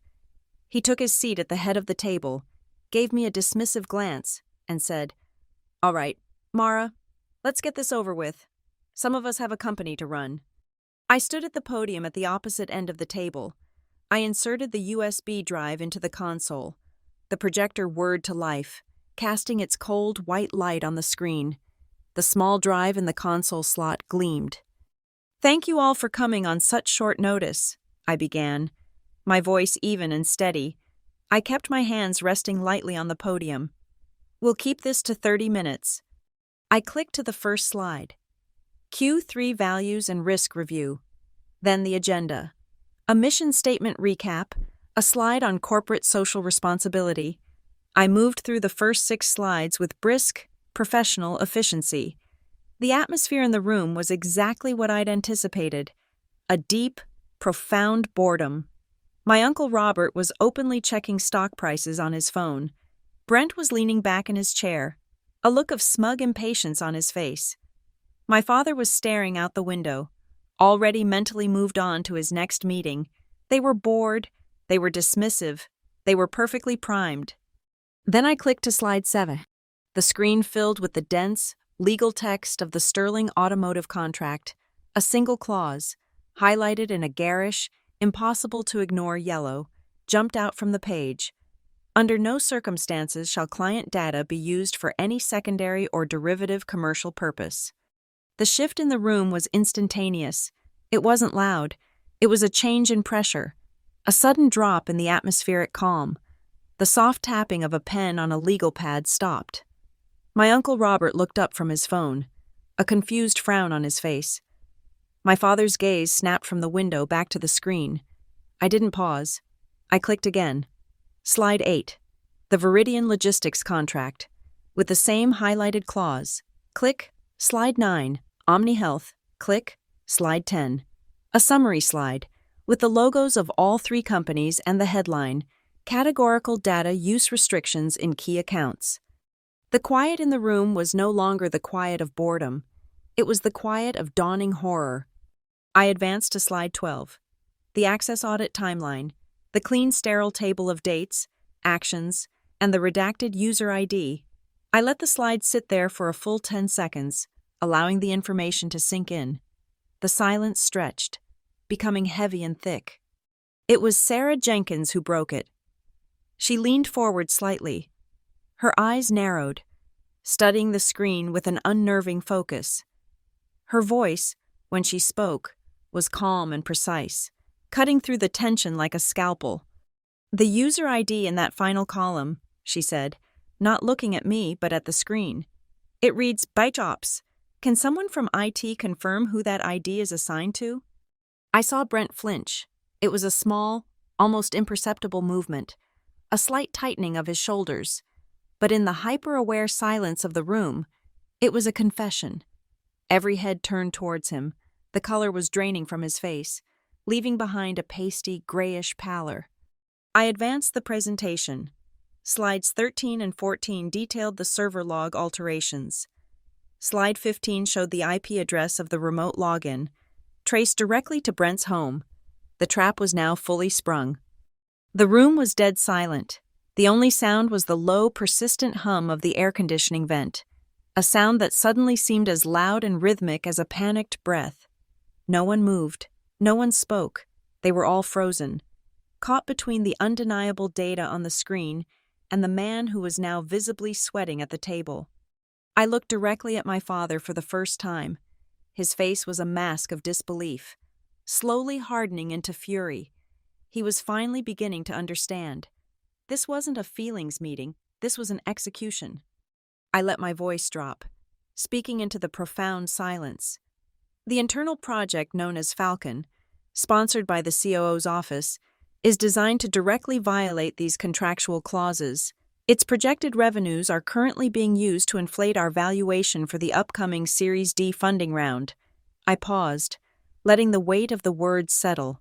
He took his seat at the head of the table, gave me a dismissive glance, and said, "All right, Mara, let's get this over with. Some of us have a company to run." I stood at the podium at the opposite end of the table. I inserted the USB drive into the console. The projector whirred to life, casting its cold, white light on the screen. The small drive in the console slot gleamed. "Thank you all for coming on such short notice," I began, my voice even and steady. I kept my hands resting lightly on the podium. "We'll keep this to 30 minutes. I clicked to the first slide. Q3 values and risk review. Then the agenda. A mission statement recap, a slide on corporate social responsibility. I moved through the first 6 slides with brisk, professional efficiency. The atmosphere in the room was exactly what I'd anticipated. A deep, profound boredom. My Uncle Robert was openly checking stock prices on his phone. Brent was leaning back in his chair, a look of smug impatience on his face. My father was staring out the window, already mentally moved on to his next meeting. They were bored, they were dismissive, they were perfectly primed. Then I clicked to slide 7. The screen filled with the dense, legal text of the Sterling Automotive contract, a single clause, highlighted in a garish, impossible-to-ignore yellow, jumped out from the page. Under no circumstances shall client data be used for any secondary or derivative commercial purpose. The shift in the room was instantaneous. It wasn't loud. It was a change in pressure, a sudden drop in the atmospheric calm. The soft tapping of a pen on a legal pad stopped. My Uncle Robert looked up from his phone, a confused frown on his face. My father's gaze snapped from the window back to the screen. I didn't pause. I clicked again. Slide 8. The Viridian Logistics contract, with the same highlighted clause. Click. Slide 9. Omni Health. Click. Slide 10. A summary slide, with the logos of all 3 companies and the headline, Categorical Data Use Restrictions in Key Accounts. The quiet in the room was no longer the quiet of boredom. It was the quiet of dawning horror. I advanced to slide 12. The Access Audit Timeline, the clean sterile table of dates, actions, and the redacted user ID. I let the slide sit there for a full 10 seconds, allowing the information to sink in. The silence stretched, becoming heavy and thick. It was Sarah Jenkins who broke it. She leaned forward slightly. Her eyes narrowed, studying the screen with an unnerving focus. Her voice, when she spoke, was calm and precise, cutting through the tension like a scalpel. "The user ID in that final column," she said, not looking at me but at the screen. "It reads ByteOps. Can someone from IT confirm who that ID is assigned to?" I saw Brent flinch. It was a small, almost imperceptible movement, a slight tightening of his shoulders. But in the hyper-aware silence of the room, it was a confession. Every head turned towards him. The color was draining from his face, leaving behind a pasty, grayish pallor. I advanced the presentation. Slides 13 and 14 detailed the server log alterations. Slide 15 showed the IP address of the remote login, traced directly to Brent's home. The trap was now fully sprung. The room was dead silent. The only sound was the low, persistent hum of the air conditioning vent, a sound that suddenly seemed as loud and rhythmic as a panicked breath. No one moved. No one spoke. They were all frozen, caught between the undeniable data on the screen and the man who was now visibly sweating at the table. I looked directly at my father for the first time. His face was a mask of disbelief, slowly hardening into fury. He was finally beginning to understand. This wasn't a feelings meeting, this was an execution. I let my voice drop, speaking into the profound silence. The internal project known as Falcon, sponsored by the COO's office, is designed to directly violate these contractual clauses. Its projected revenues are currently being used to inflate our valuation for the upcoming Series D funding round. I paused, letting the weight of the words settle.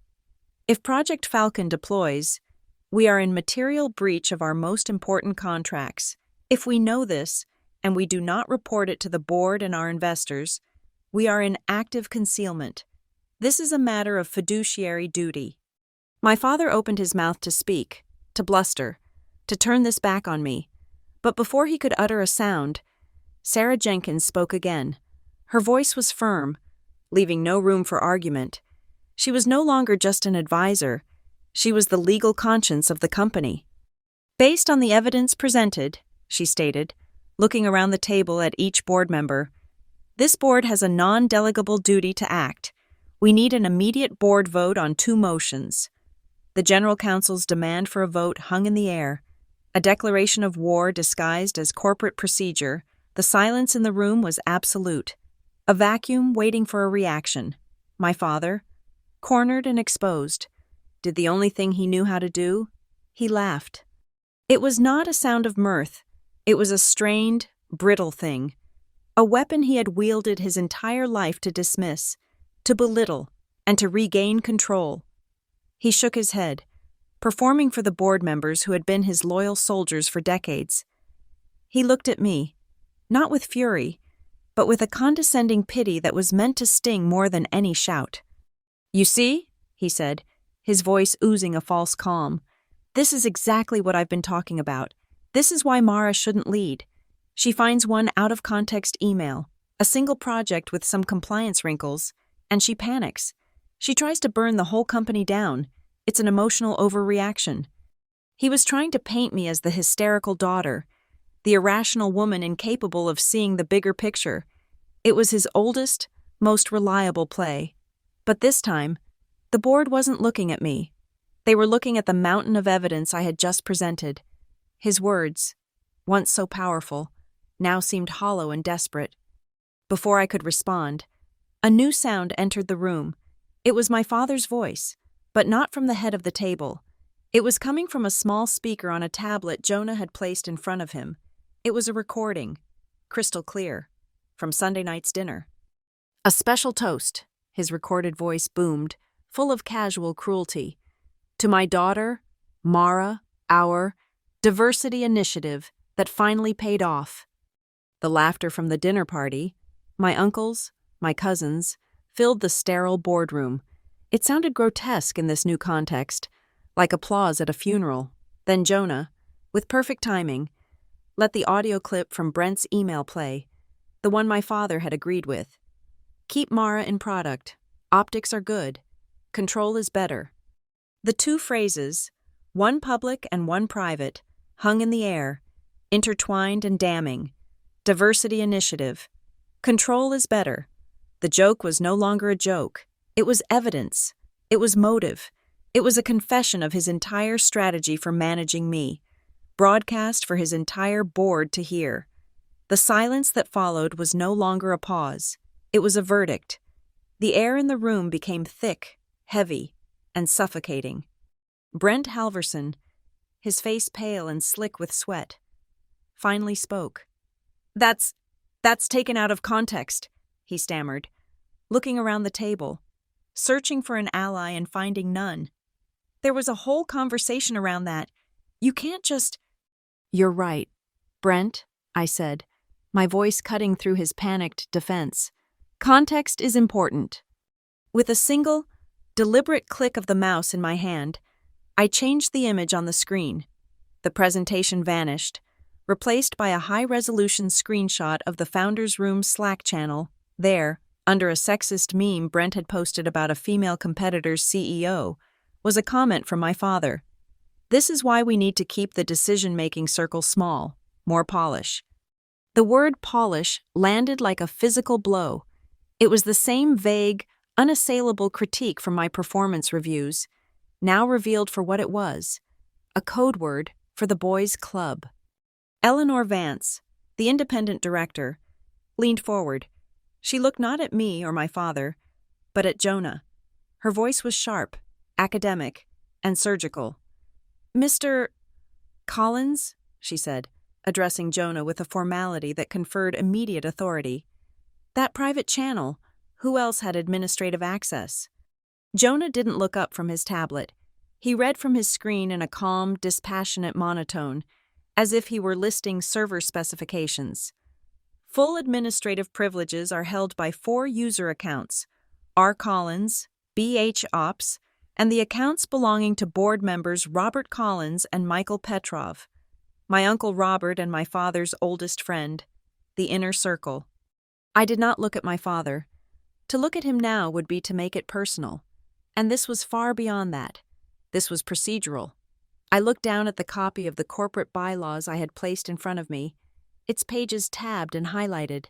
If Project Falcon deploys, we are in material breach of our most important contracts. If we know this, and we do not report it to the board and our investors, we are in active concealment. This is a matter of fiduciary duty. My father opened his mouth to speak, to bluster, to turn this back on me. But before he could utter a sound, Sarah Jenkins spoke again. Her voice was firm, leaving no room for argument. She was no longer just an advisor. She was the legal conscience of the company. Based on the evidence presented, she stated, looking around the table at each board member, this board has a non-delegable duty to act. We need an immediate board vote on 2 motions. The General Counsel's demand for a vote hung in the air. A declaration of war disguised as corporate procedure, the silence in the room was absolute. A vacuum waiting for a reaction. My father, cornered and exposed, did the only thing he knew how to do. He laughed. It was not a sound of mirth. It was a strained, brittle thing. A weapon he had wielded his entire life to dismiss, to belittle, and to regain control. He shook his head, performing for the board members who had been his loyal soldiers for decades. He looked at me, not with fury, but with a condescending pity that was meant to sting more than any shout. "You see," he said, his voice oozing a false calm, "this is exactly what I've been talking about. This is why Mara shouldn't lead. She finds one out-of-context email, a single project with some compliance wrinkles, and she panics. She tries to burn the whole company down. It's an emotional overreaction." He was trying to paint me as the hysterical daughter, the irrational woman incapable of seeing the bigger picture. It was his oldest, most reliable play. But this time, the board wasn't looking at me. They were looking at the mountain of evidence I had just presented. His words, once so powerful, now seemed hollow and desperate. Before I could respond, a new sound entered the room. It was my father's voice, but not from the head of the table. It was coming from a small speaker on a tablet Jonah had placed in front of him. It was a recording, crystal clear, from Sunday night's dinner. "A special toast," his recorded voice boomed, full of casual cruelty. "To my daughter, Mara, our diversity initiative that finally paid off." The laughter from the dinner party, my uncles, my cousins, filled the sterile boardroom. It sounded grotesque in this new context, like applause at a funeral. Then Jonah, with perfect timing, let the audio clip from Brent's email play, the one my father had agreed with. "Keep Mara in product. Optics are good. Control is better." The 2 phrases, one public and one private, hung in the air, intertwined and damning. Diversity initiative. Control is better. The joke was no longer a joke. It was evidence. It was motive. It was a confession of his entire strategy for managing me, broadcast for his entire board to hear. The silence that followed was no longer a pause. It was a verdict. The air in the room became thick, heavy, and suffocating. Brent Halverson, his face pale and slick with sweat, finally spoke. That's taken out of context," he stammered, looking around the table, searching for an ally and finding none. "There was a whole conversation around that. You can't just—" "You're right, Brent," I said, my voice cutting through his panicked defense. "Context is important." With a single, deliberate click of the mouse in my hand, I changed the image on the screen. The presentation vanished, replaced by a high-resolution screenshot of the Founders Room Slack channel. There, under a sexist meme Brent had posted about a female competitor's CEO, was a comment from my father. "This is why we need to keep the decision-making circle small, more polish." The word polish landed like a physical blow. It was the same vague, unassailable critique from my performance reviews, now revealed for what it was, a code word for the boys' club. Eleanor Vance, the independent director, leaned forward. She looked not at me or my father, but at Jonah. Her voice was sharp, academic, and surgical. "Mr. Collins," she said, addressing Jonah with a formality that conferred immediate authority. "That private channel, who else had administrative access?" Jonah didn't look up from his tablet. He read from his screen in a calm, dispassionate monotone, as if he were listing server specifications. "Full administrative privileges are held by 4 user accounts: R. Collins, BH Ops, and the accounts belonging to board members Robert Collins and Michael Petrov. My uncle Robert and my father's oldest friend, the inner circle." I did not look at my father. To look at him now would be to make it personal. And this was far beyond that. This was procedural. I looked down at the copy of the corporate bylaws I had placed in front of me, its pages tabbed and highlighted.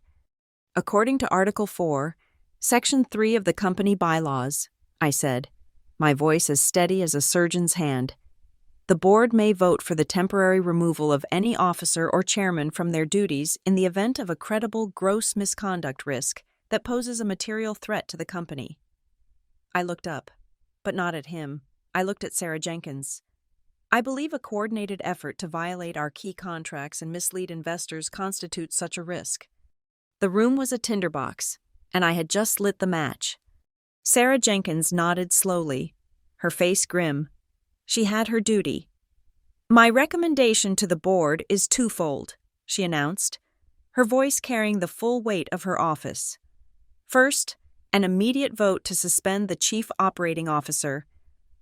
"According to Article 4, Section 3 of the company bylaws," I said, my voice as steady as a surgeon's hand, "the board may vote for the temporary removal of any officer or chairman from their duties in the event of a credible gross misconduct risk that poses a material threat to the company." I looked up, but not at him. I looked at Sarah Jenkins. "I believe a coordinated effort to violate our key contracts and mislead investors constitutes such a risk." The room was a tinderbox, and I had just lit the match. Sarah Jenkins nodded slowly, her face grim. She had her duty. "My recommendation to the board is twofold," she announced, her voice carrying the full weight of her office. "First, an immediate vote to suspend the Chief Operating Officer,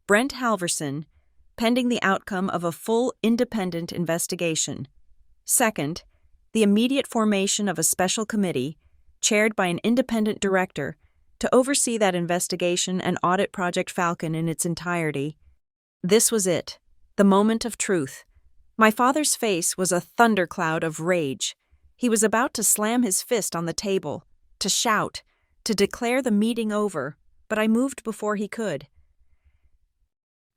Brent Halverson, pending the outcome of a full independent investigation. Second, the immediate formation of a special committee, chaired by an independent director, to oversee that investigation and audit Project Falcon in its entirety." This was it, the moment of truth. My father's face was a thundercloud of rage. He was about to slam his fist on the table, to shout, to declare the meeting over, but I moved before he could.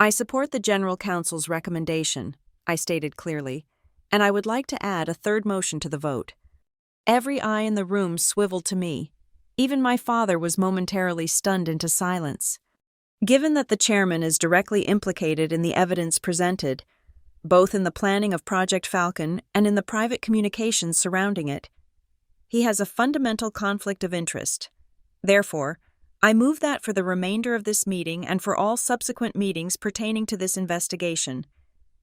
"I support the General Counsel's recommendation," I stated clearly, "and I would like to add a third motion to the vote." Every eye in the room swiveled to me. Even my father was momentarily stunned into silence. Given that the chairman is directly implicated in the evidence presented, both in the planning of Project Falcon and in the private communications surrounding it, he has a fundamental conflict of interest. Therefore, I move that for the remainder of this meeting and for all subsequent meetings pertaining to this investigation,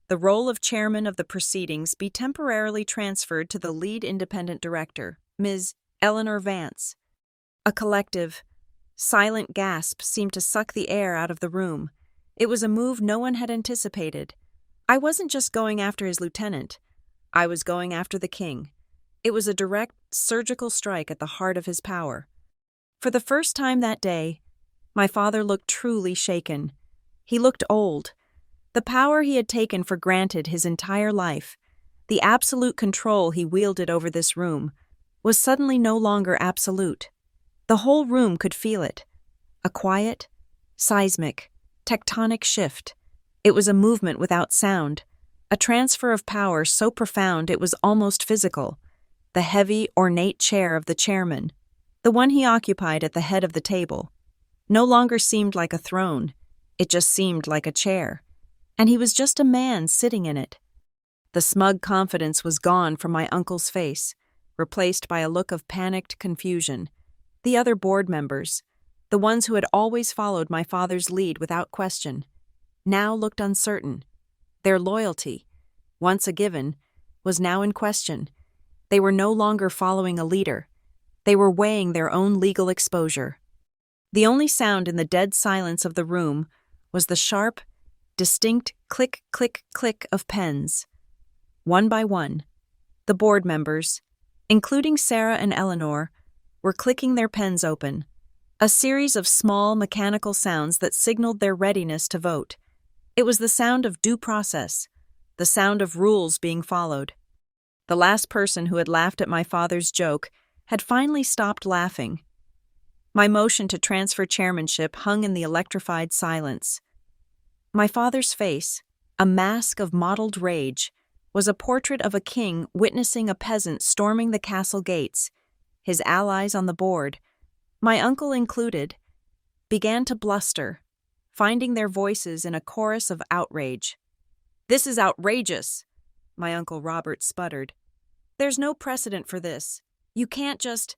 the role of chairman of the proceedings be temporarily transferred to the lead independent director, Ms. Eleanor Vance. A collective, silent gasp seemed to suck the air out of the room. It was a move no one had anticipated. I wasn't just going after his lieutenant. I was going after the king. It was a direct, surgical strike at the heart of his power. For the first time that day, my father looked truly shaken. He looked old. The power he had taken for granted his entire life, the absolute control he wielded over this room, was suddenly no longer absolute. The whole room could feel it. A quiet, seismic, tectonic shift. It was a movement without sound, a transfer of power so profound it was almost physical. The heavy, ornate chair of the chairman, the one he occupied at the head of the table, no longer seemed like a throne. It just seemed like a chair. And he was just a man sitting in it. The smug confidence was gone from my uncle's face, replaced by a look of panicked confusion. The other board members, the ones who had always followed my father's lead without question, now looked uncertain. Their loyalty, once a given, was now in question. They were no longer following a leader. They were weighing their own legal exposure. The only sound in the dead silence of the room was the sharp, distinct click, click, click of pens. one by one. The board members, including Sarah and Eleanor, were clicking their pens open, a series of small mechanical sounds that signaled their readiness to vote. It was the sound of due process, the sound of rules being followed. The last person who had laughed at my father's joke had finally stopped laughing. My motion to transfer chairmanship hung in the electrified silence. My father's face, a mask of mottled rage, was a portrait of a king witnessing a peasant storming the castle gates. His allies on the board, my uncle included, began to bluster, finding their voices in a chorus of outrage. "This is outrageous," my Uncle Robert sputtered. "There's no precedent for this. You can't just—"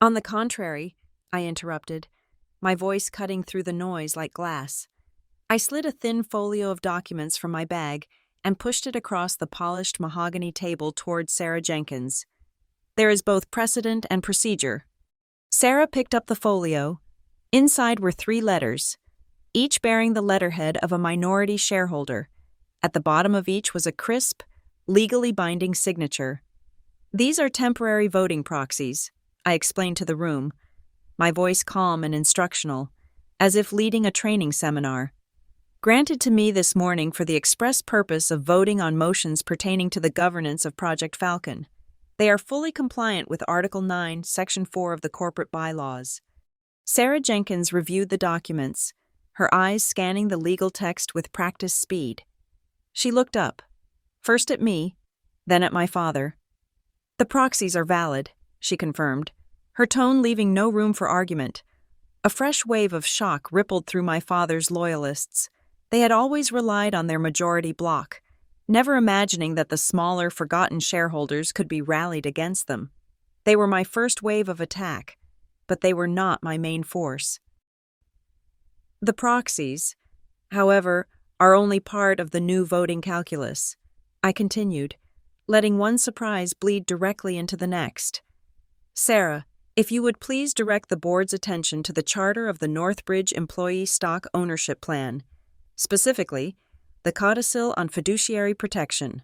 "On the contrary," I interrupted, my voice cutting through the noise like glass. I slid a thin folio of documents from my bag and pushed it across the polished mahogany table toward Sarah Jenkins. "There is both precedent and procedure." Sarah picked up the folio. Inside were 3 letters, each bearing the letterhead of a minority shareholder. At the bottom of each was a crisp, legally binding signature. "These are temporary voting proxies," I explained to the room, my voice calm and instructional, as if leading a training seminar. "Granted to me this morning for the express purpose of voting on motions pertaining to the governance of Project Falcon. They are fully compliant with Article 9, Section 4 of the corporate bylaws." Sarah Jenkins reviewed the documents, her eyes scanning the legal text with practiced speed. She looked up, first at me, then at my father. "The proxies are valid," she confirmed, her tone leaving no room for argument. A fresh wave of shock rippled through my father's loyalists. They had always relied on their majority bloc, never imagining that the smaller, forgotten shareholders could be rallied against them. They were my first wave of attack, but they were not my main force. "The proxies, however, are only part of the new voting calculus," I continued, letting one surprise bleed directly into the next. "Sarah, if you would please direct the board's attention to the charter of the Northbridge Employee Stock Ownership Plan, specifically, the codicil on fiduciary protection."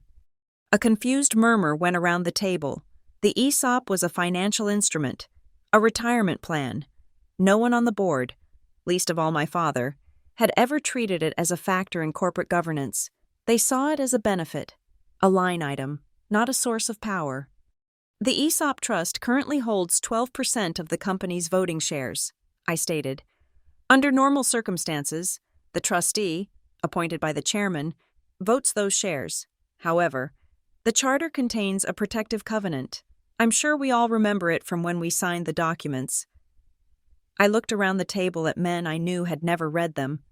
A confused murmur went around the table. The ESOP was a financial instrument, a retirement plan. No one on the board, least of all my father, had ever treated it as a factor in corporate governance. They saw it as a benefit, a line item, not a source of power. "The ESOP Trust currently holds 12% of the company's voting shares," I stated. "Under normal circumstances, the trustee, appointed by the chairman, votes those shares. However, the charter contains a protective covenant. I'm sure we all remember it from when we signed the documents." I looked around the table at men I knew had never read them.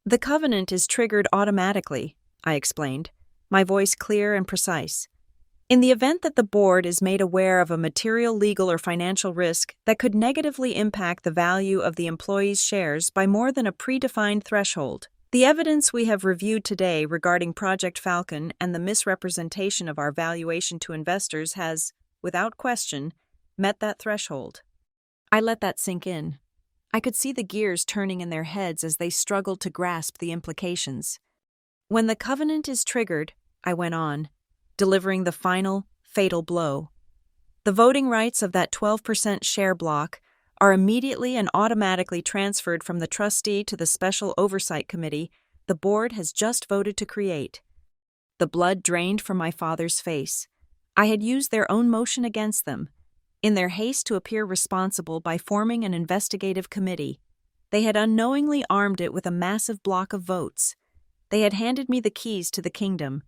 "The covenant is triggered automatically," I explained, my voice clear and precise. "In the event that the board is made aware of a material legal or financial risk that could negatively impact the value of the employee's shares by more than a predefined threshold. The evidence we have reviewed today regarding Project Falcon and the misrepresentation of our valuation to investors has, without question, met that threshold." I let that sink in. I could see the gears turning in their heads as they struggled to grasp the implications. "When the covenant is triggered," I went on, delivering the final, fatal blow, "the voting rights of that 12% share block are immediately and automatically transferred from the trustee to the Special Oversight Committee the board has just voted to create." The blood drained from my father's face. I had used their own motion against them. In their haste to appear responsible by forming an investigative committee, they had unknowingly armed it with a massive block of votes. They had handed me the keys to the kingdom.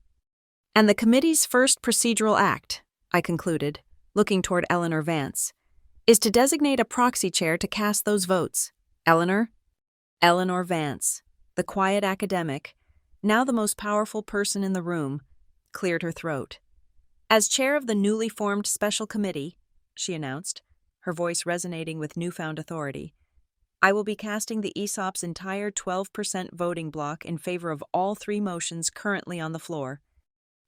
"And the committee's first procedural act," I concluded, looking toward Eleanor Vance, "is to designate a proxy chair to cast those votes. Eleanor?" Eleanor Vance, the quiet academic, now the most powerful person in the room, cleared her throat. "As chair of the newly formed special committee," she announced, her voice resonating with newfound authority, "I will be casting the ESOP's entire 12% voting block in favor of all 3 motions currently on the floor."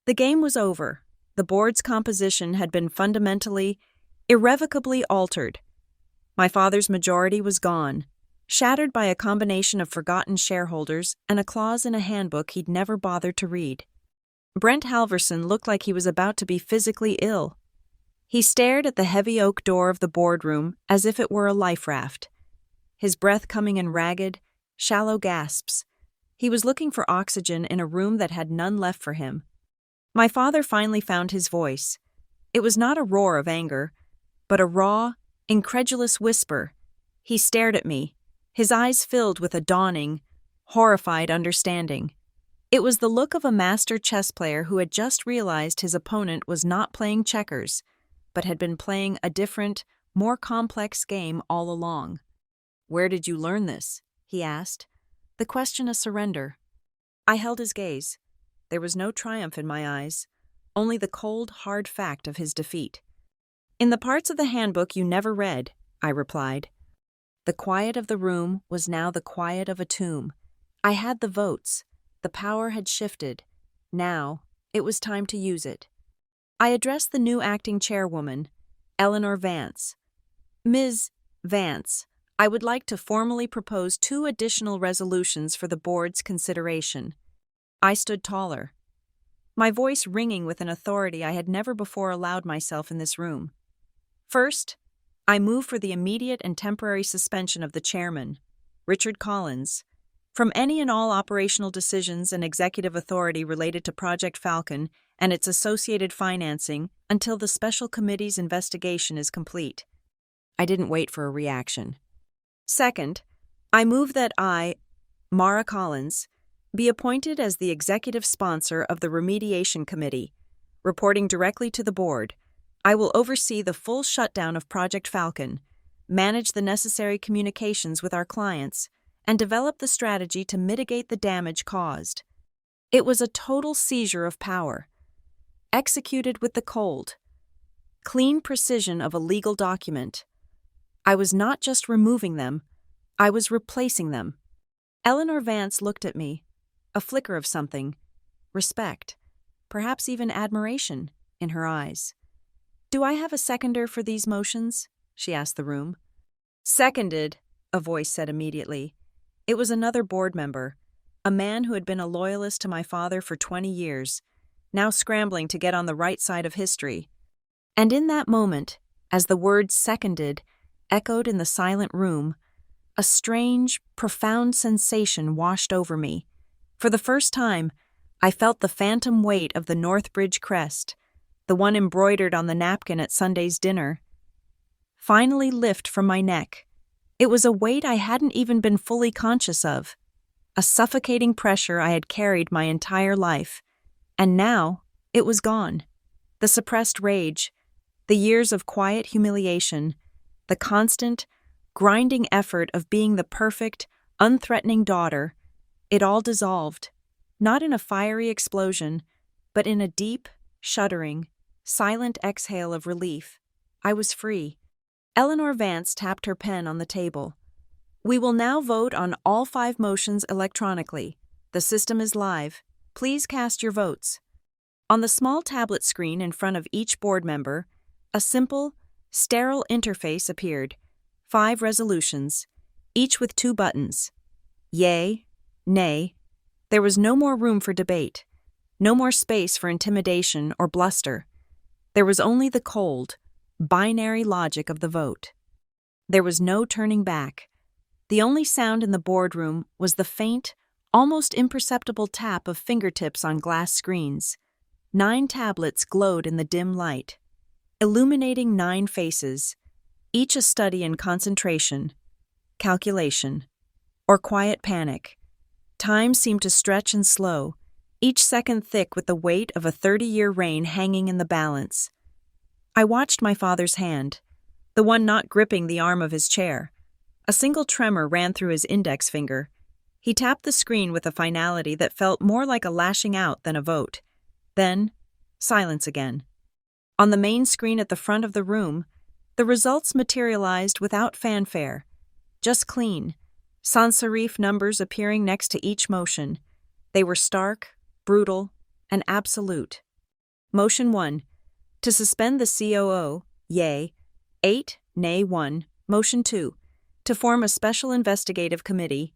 The game was over. The board's composition had been fundamentally, irrevocably altered. My father's majority was gone, shattered by a combination of forgotten shareholders and a clause in a handbook he'd never bothered to read. Brent Halverson looked like he was about to be physically ill. He stared at the heavy oak door of the boardroom as if it were a life raft, his breath coming in ragged, shallow gasps. He was looking for oxygen in a room that had none left for him. My father finally found his voice. It was not a roar of anger, but a raw, incredulous whisper. He stared at me, his eyes filled with a dawning, horrified understanding. It was the look of a master chess player who had just realized his opponent was not playing checkers, but had been playing a different, more complex game all along. "Where did you learn this?" he asked, the question a surrender. I held his gaze. There was no triumph in my eyes, only the cold, hard fact of his defeat. "In the parts of the handbook you never read," I replied. The quiet of the room was now the quiet of a tomb. I had the votes. The power had shifted. Now, it was time to use it. I addressed the new acting chairwoman, Eleanor Vance. "Ms. Vance, I would like to formally propose 2 additional resolutions for the board's consideration." I stood taller, my voice ringing with an authority I had never before allowed myself in this room. "First, I move for the immediate and temporary suspension of the chairman, Richard Collins, from any and all operational decisions and executive authority related to Project Falcon and its associated financing until the special committee's investigation is complete." I didn't wait for a reaction. "Second, I move that I, Mara Collins, be appointed as the executive sponsor of the remediation committee, reporting directly to the board. I will oversee the full shutdown of Project Falcon, manage the necessary communications with our clients, and develop the strategy to mitigate the damage caused." It was a total seizure of power, executed with the cold, clean precision of a legal document. I was not just removing them, I was replacing them. Eleanor Vance looked at me, a flicker of something, respect, perhaps even admiration, in her eyes. "Do I have a seconder for these motions?" she asked the room. "Seconded," a voice said immediately. It was another board member, a man who had been a loyalist to my father for 20 years, now scrambling to get on the right side of history. And in that moment, as the word "seconded" echoed in the silent room, a strange, profound sensation washed over me. For the first time, I felt the phantom weight of the Northbridge crest, the one embroidered on the napkin at Sunday's dinner, finally lift from my neck. It was a weight I hadn't even been fully conscious of, a suffocating pressure I had carried my entire life. And now, it was gone. The suppressed rage, the years of quiet humiliation, the constant, grinding effort of being the perfect, unthreatening daughter, it all dissolved, not in a fiery explosion, but in a deep, shuddering, silent exhale of relief. I was free. Eleanor Vance tapped her pen on the table. "We will now vote on all 5 motions electronically. The system is live. Please cast your votes." On the small tablet screen in front of each board member, a simple, sterile interface appeared. 5 resolutions, each with 2 buttons. Yay, nay. There was no more room for debate, no more space for intimidation or bluster. There was only the cold, binary logic of the vote. There was no turning back. The only sound in the boardroom was the faint, almost imperceptible tap of fingertips on glass screens. 9 tablets glowed in the dim light, illuminating 9 faces, each a study in concentration, calculation, or quiet panic. Time seemed to stretch and slow, each second thick with the weight of a 30-year reign hanging in the balance. I watched my father's hand, the one not gripping the arm of his chair. A single tremor ran through his index finger. He tapped the screen with a finality that felt more like a lashing out than a vote. Then, silence again. On the main screen at the front of the room, the results materialized without fanfare, just clean, sans serif numbers appearing next to each motion. They were stark, brutal, and absolute. Motion 1. To suspend the COO, yay, 8, nay 1. Motion 2. To form a special investigative committee,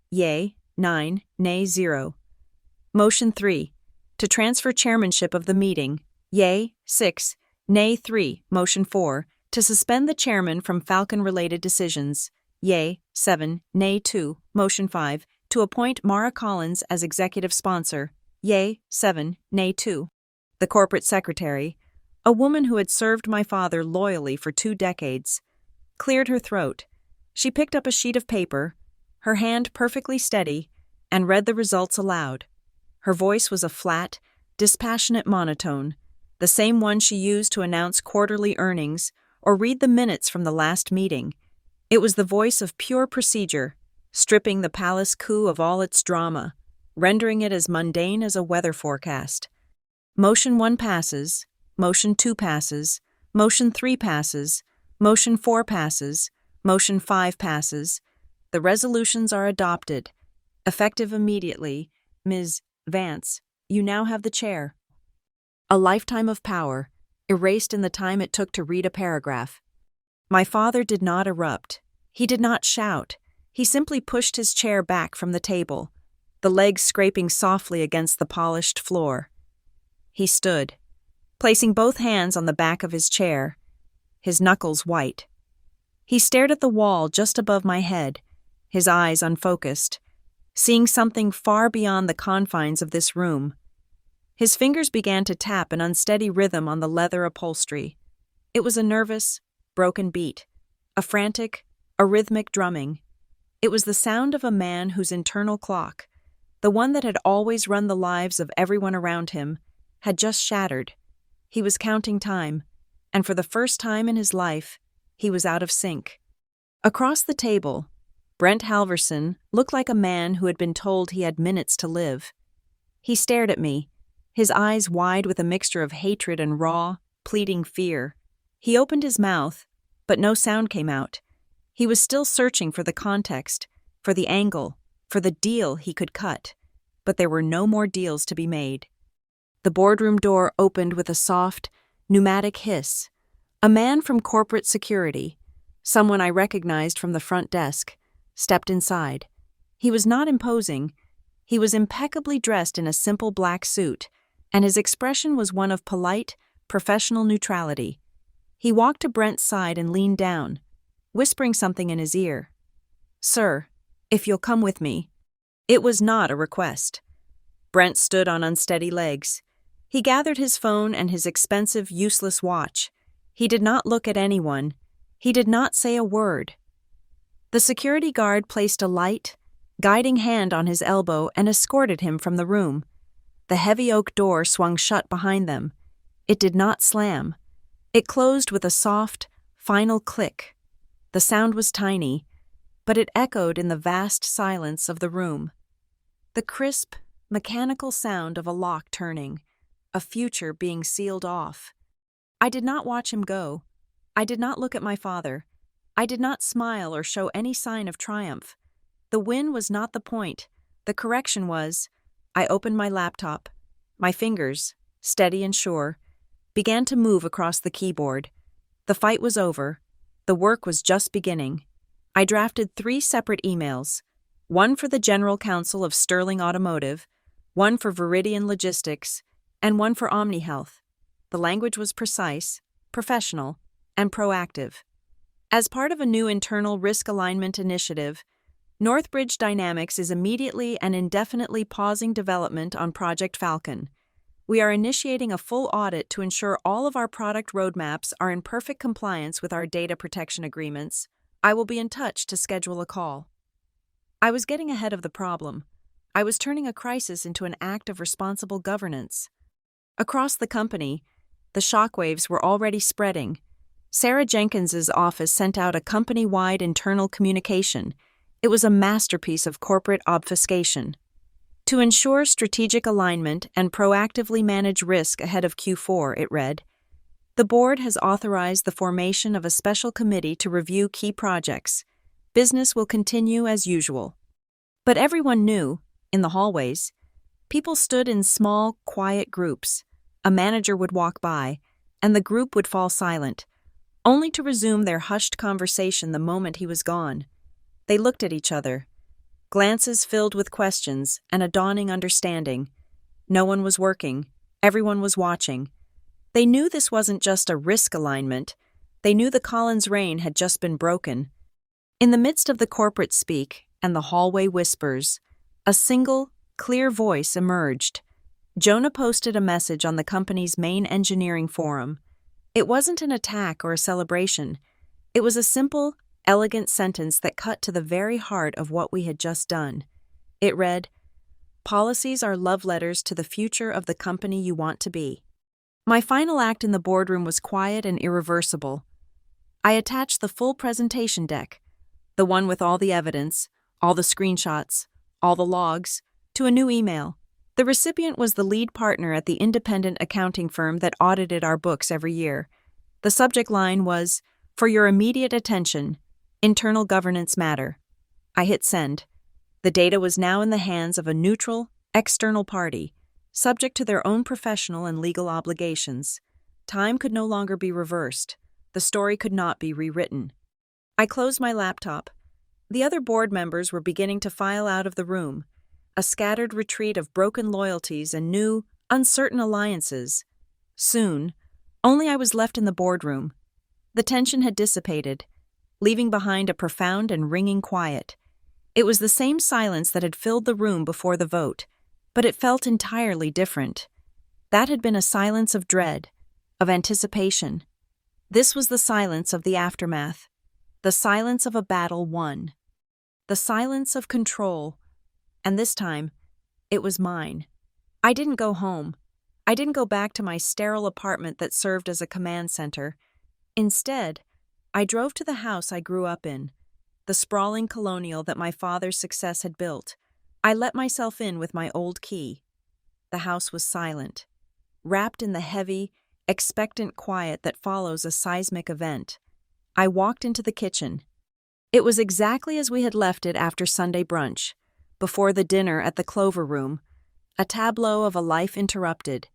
yay, 9, nay 0. Motion 3. To transfer chairmanship of the meeting, yea, 6, nay, 3, motion 4, to suspend the chairman from Falcon-related decisions, yea, 7, nay, 2, motion 5, to appoint Mara Collins as executive sponsor, yea, 7, nay, 2. The corporate secretary, a woman who had served my father loyally for 2 decades, cleared her throat. She picked up a sheet of paper, her hand perfectly steady, and read the results aloud. Her voice was a flat, dispassionate monotone, the same one she used to announce quarterly earnings or read the minutes from the last meeting. It was the voice of pure procedure, stripping the palace coup of all its drama, rendering it as mundane as a weather forecast. Motion 1 passes, motion 2 passes, motion 3 passes, motion 4 passes, motion 5 passes. The resolutions are adopted. Effective immediately, Ms. Vance, you now have the chair. A lifetime of power, erased in the time it took to read a paragraph. My father did not erupt. He did not shout. He simply pushed his chair back from the table, the legs scraping softly against the polished floor. He stood, placing both hands on the back of his chair, his knuckles white. He stared at the wall just above my head, his eyes unfocused, seeing something far beyond the confines of this room. His fingers began to tap an unsteady rhythm on the leather upholstery. It was a nervous, broken beat, a frantic, arrhythmic drumming. It was the sound of a man whose internal clock, the one that had always run the lives of everyone around him, had just shattered. He was counting time, and for the first time in his life, he was out of sync. Across the table, Brent Halverson looked like a man who had been told he had minutes to live. He stared at me, his eyes wide with a mixture of hatred and raw, pleading fear. He opened his mouth, but no sound came out. He was still searching for the context, for the angle, for the deal he could cut. But there were no more deals to be made. The boardroom door opened with a soft, pneumatic hiss. A man from corporate security, someone I recognized from the front desk, stepped inside. He was not imposing. He was impeccably dressed in a simple black suit, and his expression was one of polite, professional neutrality. He walked to Brent's side and leaned down, whispering something in his ear. "Sir, if you'll come with me." It was not a request. Brent stood on unsteady legs. He gathered his phone and his expensive, useless watch. He did not look at anyone. He did not say a word. The security guard placed a light, guiding hand on his elbow and escorted him from the room. The heavy oak door swung shut behind them. It did not slam. It closed with a soft, final click. The sound was tiny, but it echoed in the vast silence of the room. The crisp, mechanical sound of a lock turning, a future being sealed off. I did not watch him go. I did not look at my father. I did not smile or show any sign of triumph. The win was not the point. The correction was, I opened my laptop. My fingers, steady and sure, began to move across the keyboard. The fight was over. The work was just beginning. I drafted 3 separate emails, one for the General Counsel of Sterling Automotive, one for Viridian Logistics, and one for OmniHealth. The language was precise, professional, and proactive. As part of a new internal risk alignment initiative, Northbridge Dynamics is immediately and indefinitely pausing development on Project Falcon. We are initiating a full audit to ensure all of our product roadmaps are in perfect compliance with our data protection agreements. I will be in touch to schedule a call. I was getting ahead of the problem. I was turning a crisis into an act of responsible governance. Across the company, the shockwaves were already spreading. Sarah Jenkins's office sent out a company-wide internal communication. It was a masterpiece of corporate obfuscation. To ensure strategic alignment and proactively manage risk ahead of Q4, it read, the board has authorized the formation of a special committee to review key projects. Business will continue as usual. But everyone knew, in the hallways, people stood in small, quiet groups. A manager would walk by, and the group would fall silent, only to resume their hushed conversation the moment he was gone. They looked at each other, glances filled with questions and a dawning understanding. No one was working. Everyone was watching. They knew this wasn't just a risk alignment. They knew the Collins reign had just been broken. In the midst of the corporate speak and the hallway whispers, a single, clear voice emerged. Jonah posted a message on the company's main engineering forum. It wasn't an attack or a celebration. It was a simple, elegant sentence that cut to the very heart of what we had just done. It read, "Policies are love letters to the future of the company you want to be." My final act in the boardroom was quiet and irreversible. I attached the full presentation deck, the one with all the evidence, all the screenshots, all the logs, to a new email. The recipient was the lead partner at the independent accounting firm that audited our books every year. The subject line was, "For your immediate attention, internal governance matter." I hit send. The data was now in the hands of a neutral, external party, subject to their own professional and legal obligations. Time could no longer be reversed. The story could not be rewritten. I closed my laptop. The other board members were beginning to file out of the room, a scattered retreat of broken loyalties and new, uncertain alliances. Soon, only I was left in the boardroom. The tension had dissipated, leaving behind a profound and ringing quiet. It was the same silence that had filled the room before the vote, but it felt entirely different. That had been a silence of dread, of anticipation. This was the silence of the aftermath, the silence of a battle won, the silence of control, and this time, it was mine. I didn't go home. I didn't go back to my sterile apartment that served as a command center. Instead, I drove to the house I grew up in, the sprawling colonial that my father's success had built. I let myself in with my old key. The house was silent, wrapped in the heavy, expectant quiet that follows a seismic event. I walked into the kitchen. It was exactly as we had left it after Sunday brunch, before the dinner at the Clover Room, a tableau of a life interrupted.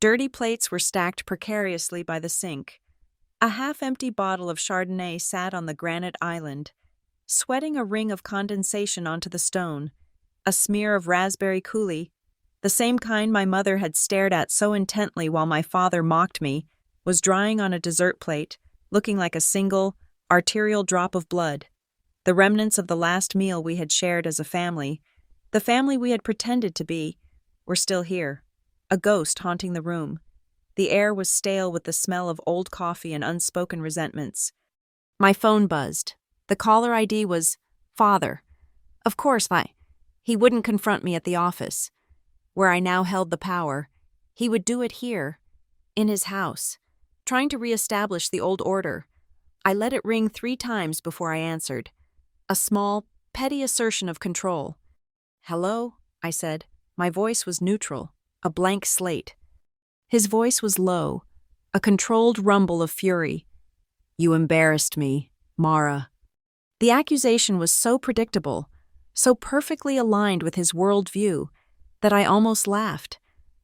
Dirty plates were stacked precariously by the sink. A half-empty bottle of Chardonnay sat on the granite island, sweating a ring of condensation onto the stone. A smear of raspberry coulis, the same kind my mother had stared at so intently while my father mocked me, was drying on a dessert plate, looking like a single, arterial drop of blood. The remnants of the last meal we had shared as a family, the family we had pretended to be, were still here, a ghost haunting the room. The air was stale with the smell of old coffee and unspoken resentments. My phone buzzed. The caller ID was Father. Of course, he wouldn't confront me at the office, where I now held the power. He would do it here, in his house, trying to reestablish the old order. I let it ring 3 times before I answered. A small, petty assertion of control. "Hello," I said. My voice was neutral, a blank slate. His voice was low, a controlled rumble of fury. "You embarrassed me, Mara." The accusation was so predictable, so perfectly aligned with his worldview, that I almost laughed.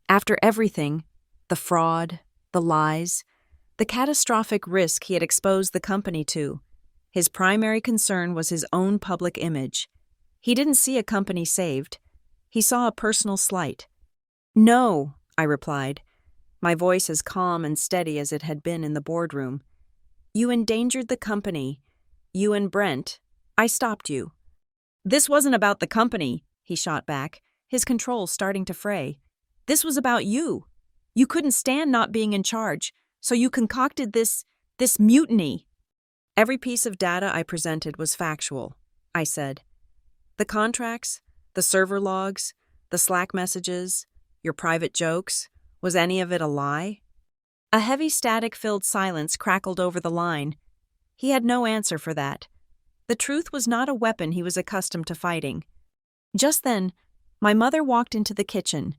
After everything, the fraud, the lies, the catastrophic risk he had exposed the company to, his primary concern was his own public image. He didn't see a company saved. He saw a personal slight. "No," I replied, my voice as calm and steady as it had been in the boardroom. "You endangered the company. You and Brent. I stopped you." "This wasn't about the company," he shot back, his control starting to fray. "This was about you. You couldn't stand not being in charge, so you concocted this mutiny." Every piece of data I presented was factual, I said. The contracts, the server logs, the Slack messages, your private jokes, was any of it a lie? A heavy static-filled silence crackled over the line. He had no answer for that. The truth was not a weapon he was accustomed to fighting. Just then, my mother walked into the kitchen.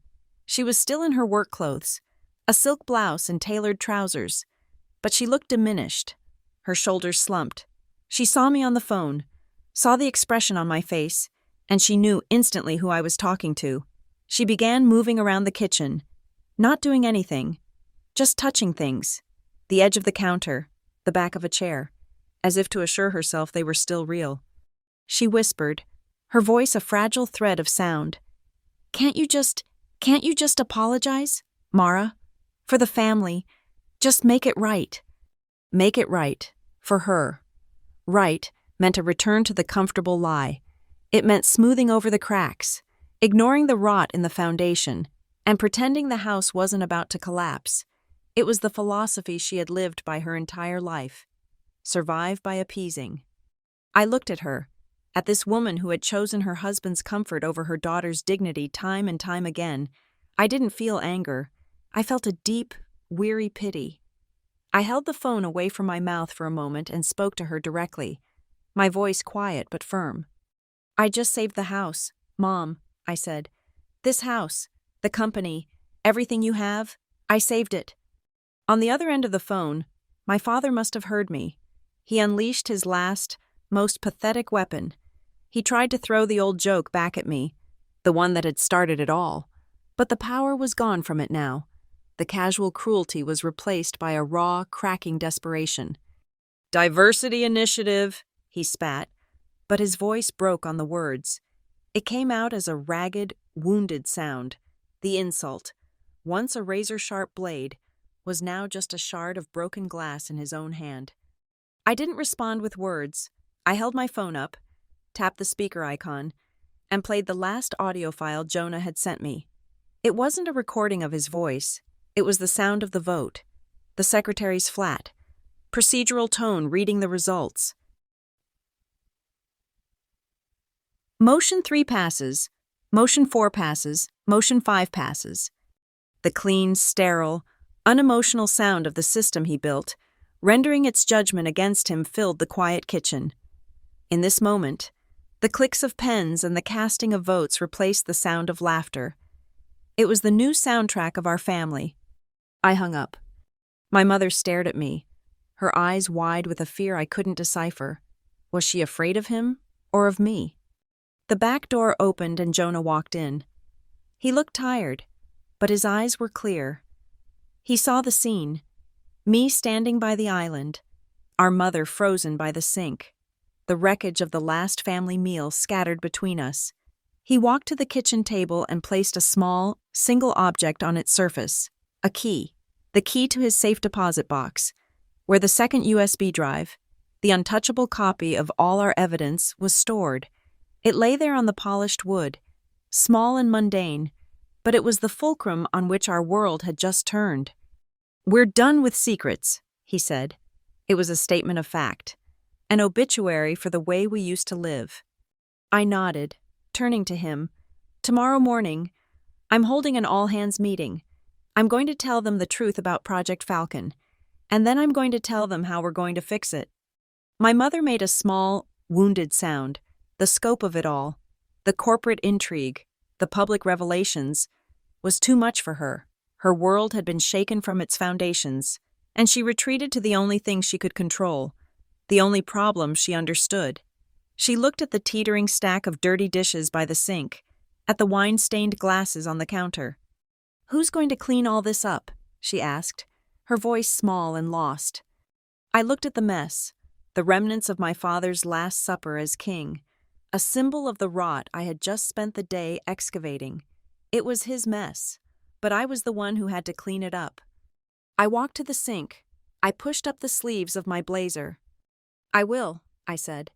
She was still in her work clothes, a silk blouse and tailored trousers, but she looked diminished. Her shoulders slumped. She saw me on the phone, saw the expression on my face, and she knew instantly who I was talking to. She began moving around the kitchen, not doing anything, just touching things, the edge of the counter, the back of a chair, as if to assure herself they were still real. She whispered, her voice a fragile thread of sound. "Can't you just Can't you just apologize, Mara? For the family, just make it right. Make it right. For her. Right meant a return to the comfortable lie. It meant smoothing over the cracks, ignoring the rot in the foundation, and pretending the house wasn't about to collapse. It was the philosophy she had lived by her entire life. Survive by appeasing. I looked at her, at this woman who had chosen her husband's comfort over her daughter's dignity time and time again. I didn't feel anger. I felt a deep, weary pity. I held the phone away from my mouth for a moment and spoke to her directly, my voice quiet but firm. I just saved the house, Mom, I said. This house, the company, everything you have, I saved it. On the other end of the phone, my father must have heard me. He unleashed his last, most pathetic weapon. He tried to throw the old joke back at me, the one that had started it all. But the power was gone from it now. The casual cruelty was replaced by a raw, cracking desperation. Diversity initiative, he spat, but his voice broke on the words. It came out as a ragged, wounded sound. The insult, once a razor-sharp blade, was now just a shard of broken glass in his own hand. I didn't respond with words. I held my phone up, tapped the speaker icon, and played the last audio file Jonah had sent me. It wasn't a recording of his voice. It was the sound of the vote, the secretary's flat, procedural tone reading the results. Motion 3 passes, motion 4 passes, motion 5 passes. The clean, sterile, unemotional sound of the system he built, rendering its judgment against him, filled the quiet kitchen. In this moment, the clicks of pens and the casting of votes replaced the sound of laughter. It was the new soundtrack of our family. I hung up. My mother stared at me, her eyes wide with a fear I couldn't decipher. Was she afraid of him or of me? The back door opened and Jonah walked in. He looked tired, but his eyes were clear. He saw the scene, me standing by the island, our mother frozen by the sink, the wreckage of the last family meal scattered between us. He walked to the kitchen table and placed a small, single object on its surface, a key, the key to his safe deposit box, where the second USB drive, the untouchable copy of all our evidence, was stored. It lay there on the polished wood, small and mundane, but it was the fulcrum on which our world had just turned. "We're done with secrets," he said. It was a statement of fact, an obituary for the way we used to live. I nodded, turning to him. "Tomorrow morning, I'm holding an all-hands meeting. I'm going to tell them the truth about Project Falcon, and then I'm going to tell them how we're going to fix it." My mother made a small, wounded sound. The scope of it all, the corporate intrigue, the public revelations, was too much for her. Her world had been shaken from its foundations, and she retreated to the only thing she could control, the only problem she understood. She looked at the teetering stack of dirty dishes by the sink, at the wine-stained glasses on the counter. "Who's going to clean all this up?" she asked, her voice small and lost. I looked at the mess, the remnants of my father's last supper as king, a symbol of the rot I had just spent the day excavating. It was his mess, but I was the one who had to clean it up. I walked to the sink. I pushed up the sleeves of my blazer. "I will," I said.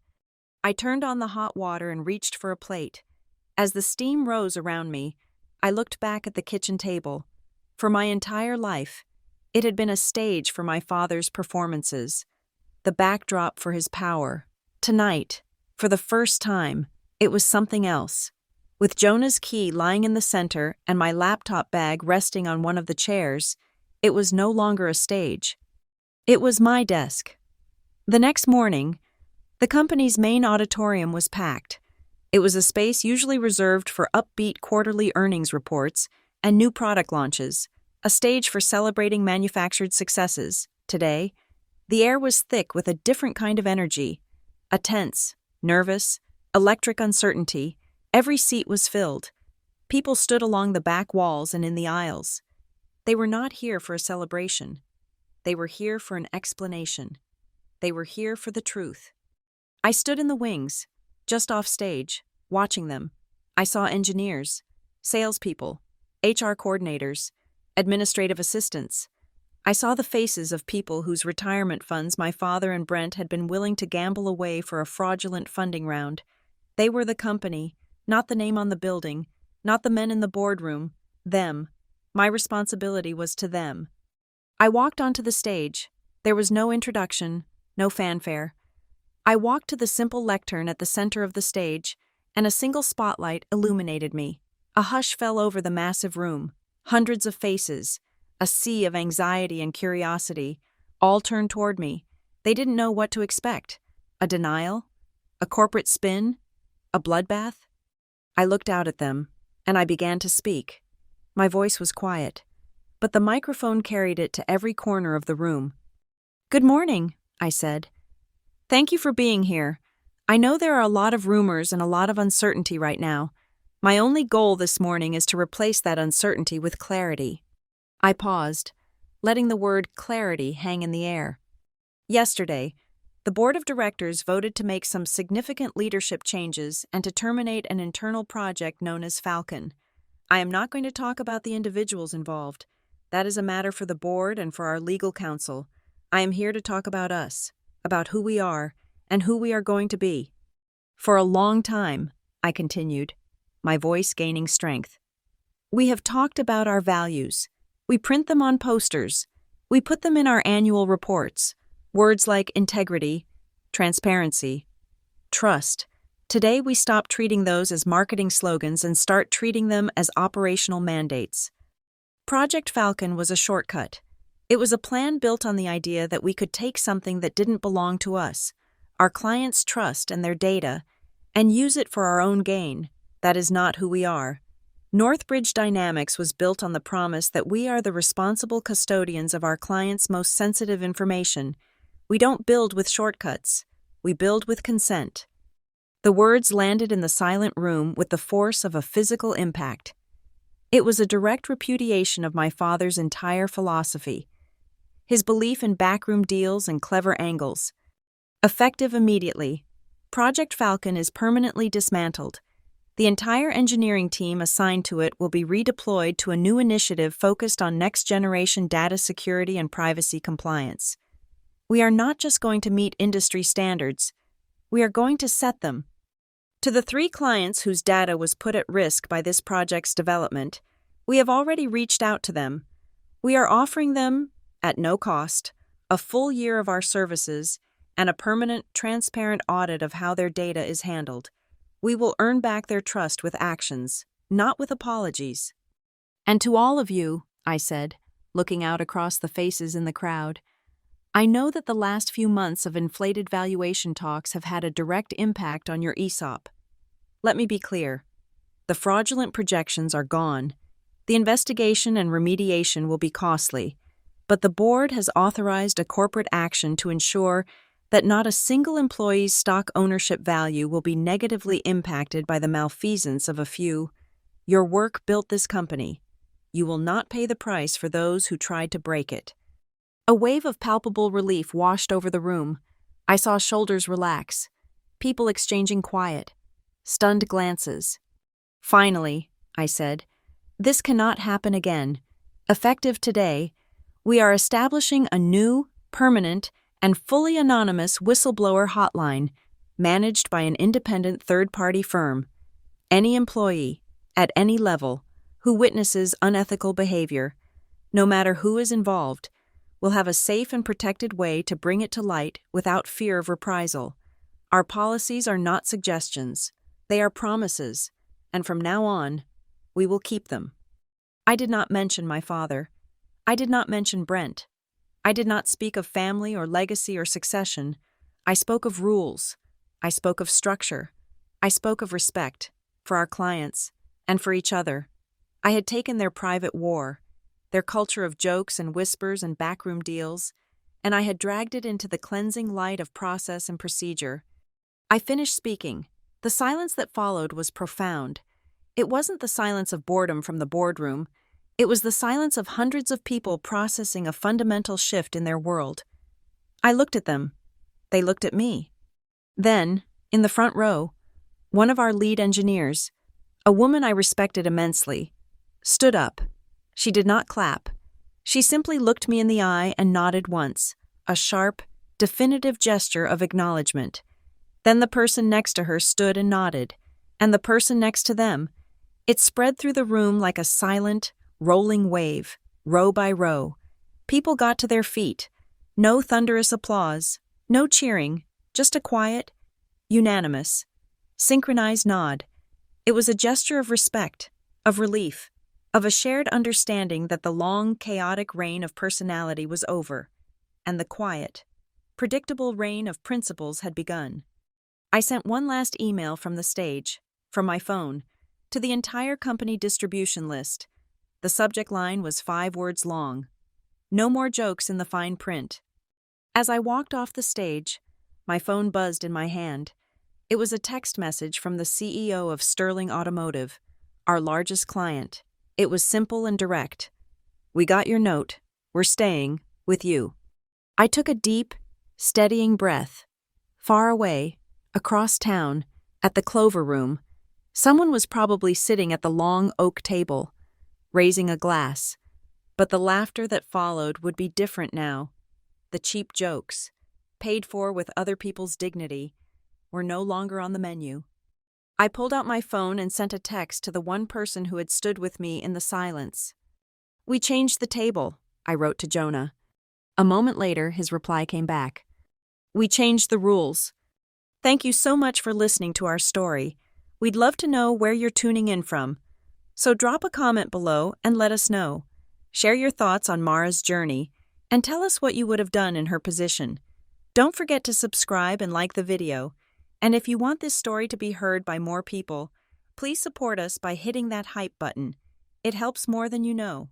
I turned on the hot water and reached for a plate. As the steam rose around me, I looked back at the kitchen table. For my entire life, it had been a stage for my father's performances, the backdrop for his power. Tonight, for the first time, it was something else. With Jonah's key lying in the center and my laptop bag resting on one of the chairs, it was no longer a stage. It was my desk. The next morning, the company's main auditorium was packed. It was a space usually reserved for upbeat quarterly earnings reports and new product launches, a stage for celebrating manufactured successes. Today, the air was thick with a different kind of energy, a tense, nervous, electric uncertainty. Every seat was filled. People stood along the back walls and in the aisles. They were not here for a celebration. They were here for an explanation. They were here for the truth. I stood in the wings, just off stage, watching them. I saw engineers, salespeople, HR coordinators, administrative assistants. I saw the faces of people whose retirement funds my father and Brent had been willing to gamble away for a fraudulent funding round. They were the company, not the name on the building, not the men in the boardroom. Them. My responsibility was to them. I walked onto the stage. There was no introduction, no fanfare. I walked to the simple lectern at the center of the stage, and a single spotlight illuminated me. A hush fell over the massive room. Hundreds of faces, a sea of anxiety and curiosity, all turned toward me. They didn't know what to expect. A denial? A corporate spin? A bloodbath? I looked out at them, and I began to speak. My voice was quiet, but the microphone carried it to every corner of the room. "Good morning," I said. "Thank you for being here. I know there are a lot of rumors and a lot of uncertainty right now. My only goal this morning is to replace that uncertainty with clarity." I paused, letting the word clarity hang in the air. Yesterday, the board of directors voted to make some significant leadership changes and to terminate an internal project known as Falcon. I am not going to talk about the individuals involved. That is a matter for the board and for our legal counsel. I am here to talk about us, about who we are, and who we are going to be. For a long time, I continued, my voice gaining strength, we have talked about our values. We print them on posters. We put them in our annual reports. Words like integrity, transparency, trust. Today we stop treating those as marketing slogans and start treating them as operational mandates. Project Falcon was a shortcut. It was a plan built on the idea that we could take something that didn't belong to us, our clients' trust and their data, and use it for our own gain. That is not who we are. Northbridge Dynamics was built on the promise that we are the responsible custodians of our clients' most sensitive information. We don't build with shortcuts. We build with consent. The words landed in the silent room with the force of a physical impact. It was a direct repudiation of my father's entire philosophy, his belief in backroom deals and clever angles. Effective immediately, Project Falcon is permanently dismantled. The entire engineering team assigned to it will be redeployed to a new initiative focused on next-generation data security and privacy compliance. We are not just going to meet industry standards, we are going to set them. To the 3 clients whose data was put at risk by this project's development, we have already reached out to them. We are offering them, at no cost, a full year of our services and a permanent, transparent audit of how their data is handled. We will earn back their trust with actions, not with apologies. And to all of you, I said, looking out across the faces in the crowd, I know that the last few months of inflated valuation talks have had a direct impact on your ESOP. Let me be clear. The fraudulent projections are gone. The investigation and remediation will be costly, but the board has authorized a corporate action to ensure that not a single employee's stock ownership value will be negatively impacted by the malfeasance of a few. Your work built this company. You will not pay the price for those who tried to break it. A wave of palpable relief washed over the room. I saw shoulders relax, people exchanging quiet, stunned glances. Finally, I said, this cannot happen again. Effective today, we are establishing a new, permanent, and fully anonymous whistleblower hotline managed by an independent third-party firm. Any employee, at any level, who witnesses unethical behavior, no matter who is involved, will have a safe and protected way to bring it to light without fear of reprisal. Our policies are not suggestions. They are promises, and from now on, we will keep them. I did not mention my father. I did not mention Brent. I did not speak of family or legacy or succession. I spoke of rules. I spoke of structure. I spoke of respect for our clients and for each other. I had taken their private war, their culture of jokes and whispers and backroom deals, and I had dragged it into the cleansing light of process and procedure. I finished speaking. The silence that followed was profound. It wasn't the silence of boredom from the boardroom. It was the silence of hundreds of people processing a fundamental shift in their world. I looked at them. They looked at me. Then, in the front row, one of our lead engineers, a woman I respected immensely, stood up. She did not clap. She simply looked me in the eye and nodded once, a sharp, definitive gesture of acknowledgement. Then the person next to her stood and nodded, and the person next to them. It spread through the room like a silent, rolling wave, row by row. People got to their feet. No thunderous applause, no cheering, just a quiet, unanimous, synchronized nod. It was a gesture of respect, of relief, of a shared understanding that the long, chaotic reign of personality was over, and the quiet, predictable reign of principles had begun. I sent one last email from the stage, from my phone, to the entire company distribution list. The subject line was 5 words long. No more jokes in the fine print. As I walked off the stage, my phone buzzed in my hand. It was a text message from the CEO of Sterling Automotive, our largest client. It was simple and direct. "We got your note. We're staying with you." I took a deep, steadying breath. Far away, across town, at the Clover Room, someone was probably sitting at the long oak table, raising a glass. But the laughter that followed would be different now. The cheap jokes, paid for with other people's dignity, were no longer on the menu. I pulled out my phone and sent a text to the one person who had stood with me in the silence. "We changed the table," I wrote to Jonah. A moment later, his reply came back. "We changed the rules. Thank you so much for listening to our story. We'd love to know where you're tuning in from. So drop a comment below and let us know. Share your thoughts on Mara's journey and tell us what you would have done in her position. Don't forget to subscribe and like the video. And if you want this story to be heard by more people, please support us by hitting that hype button. It helps more than you know.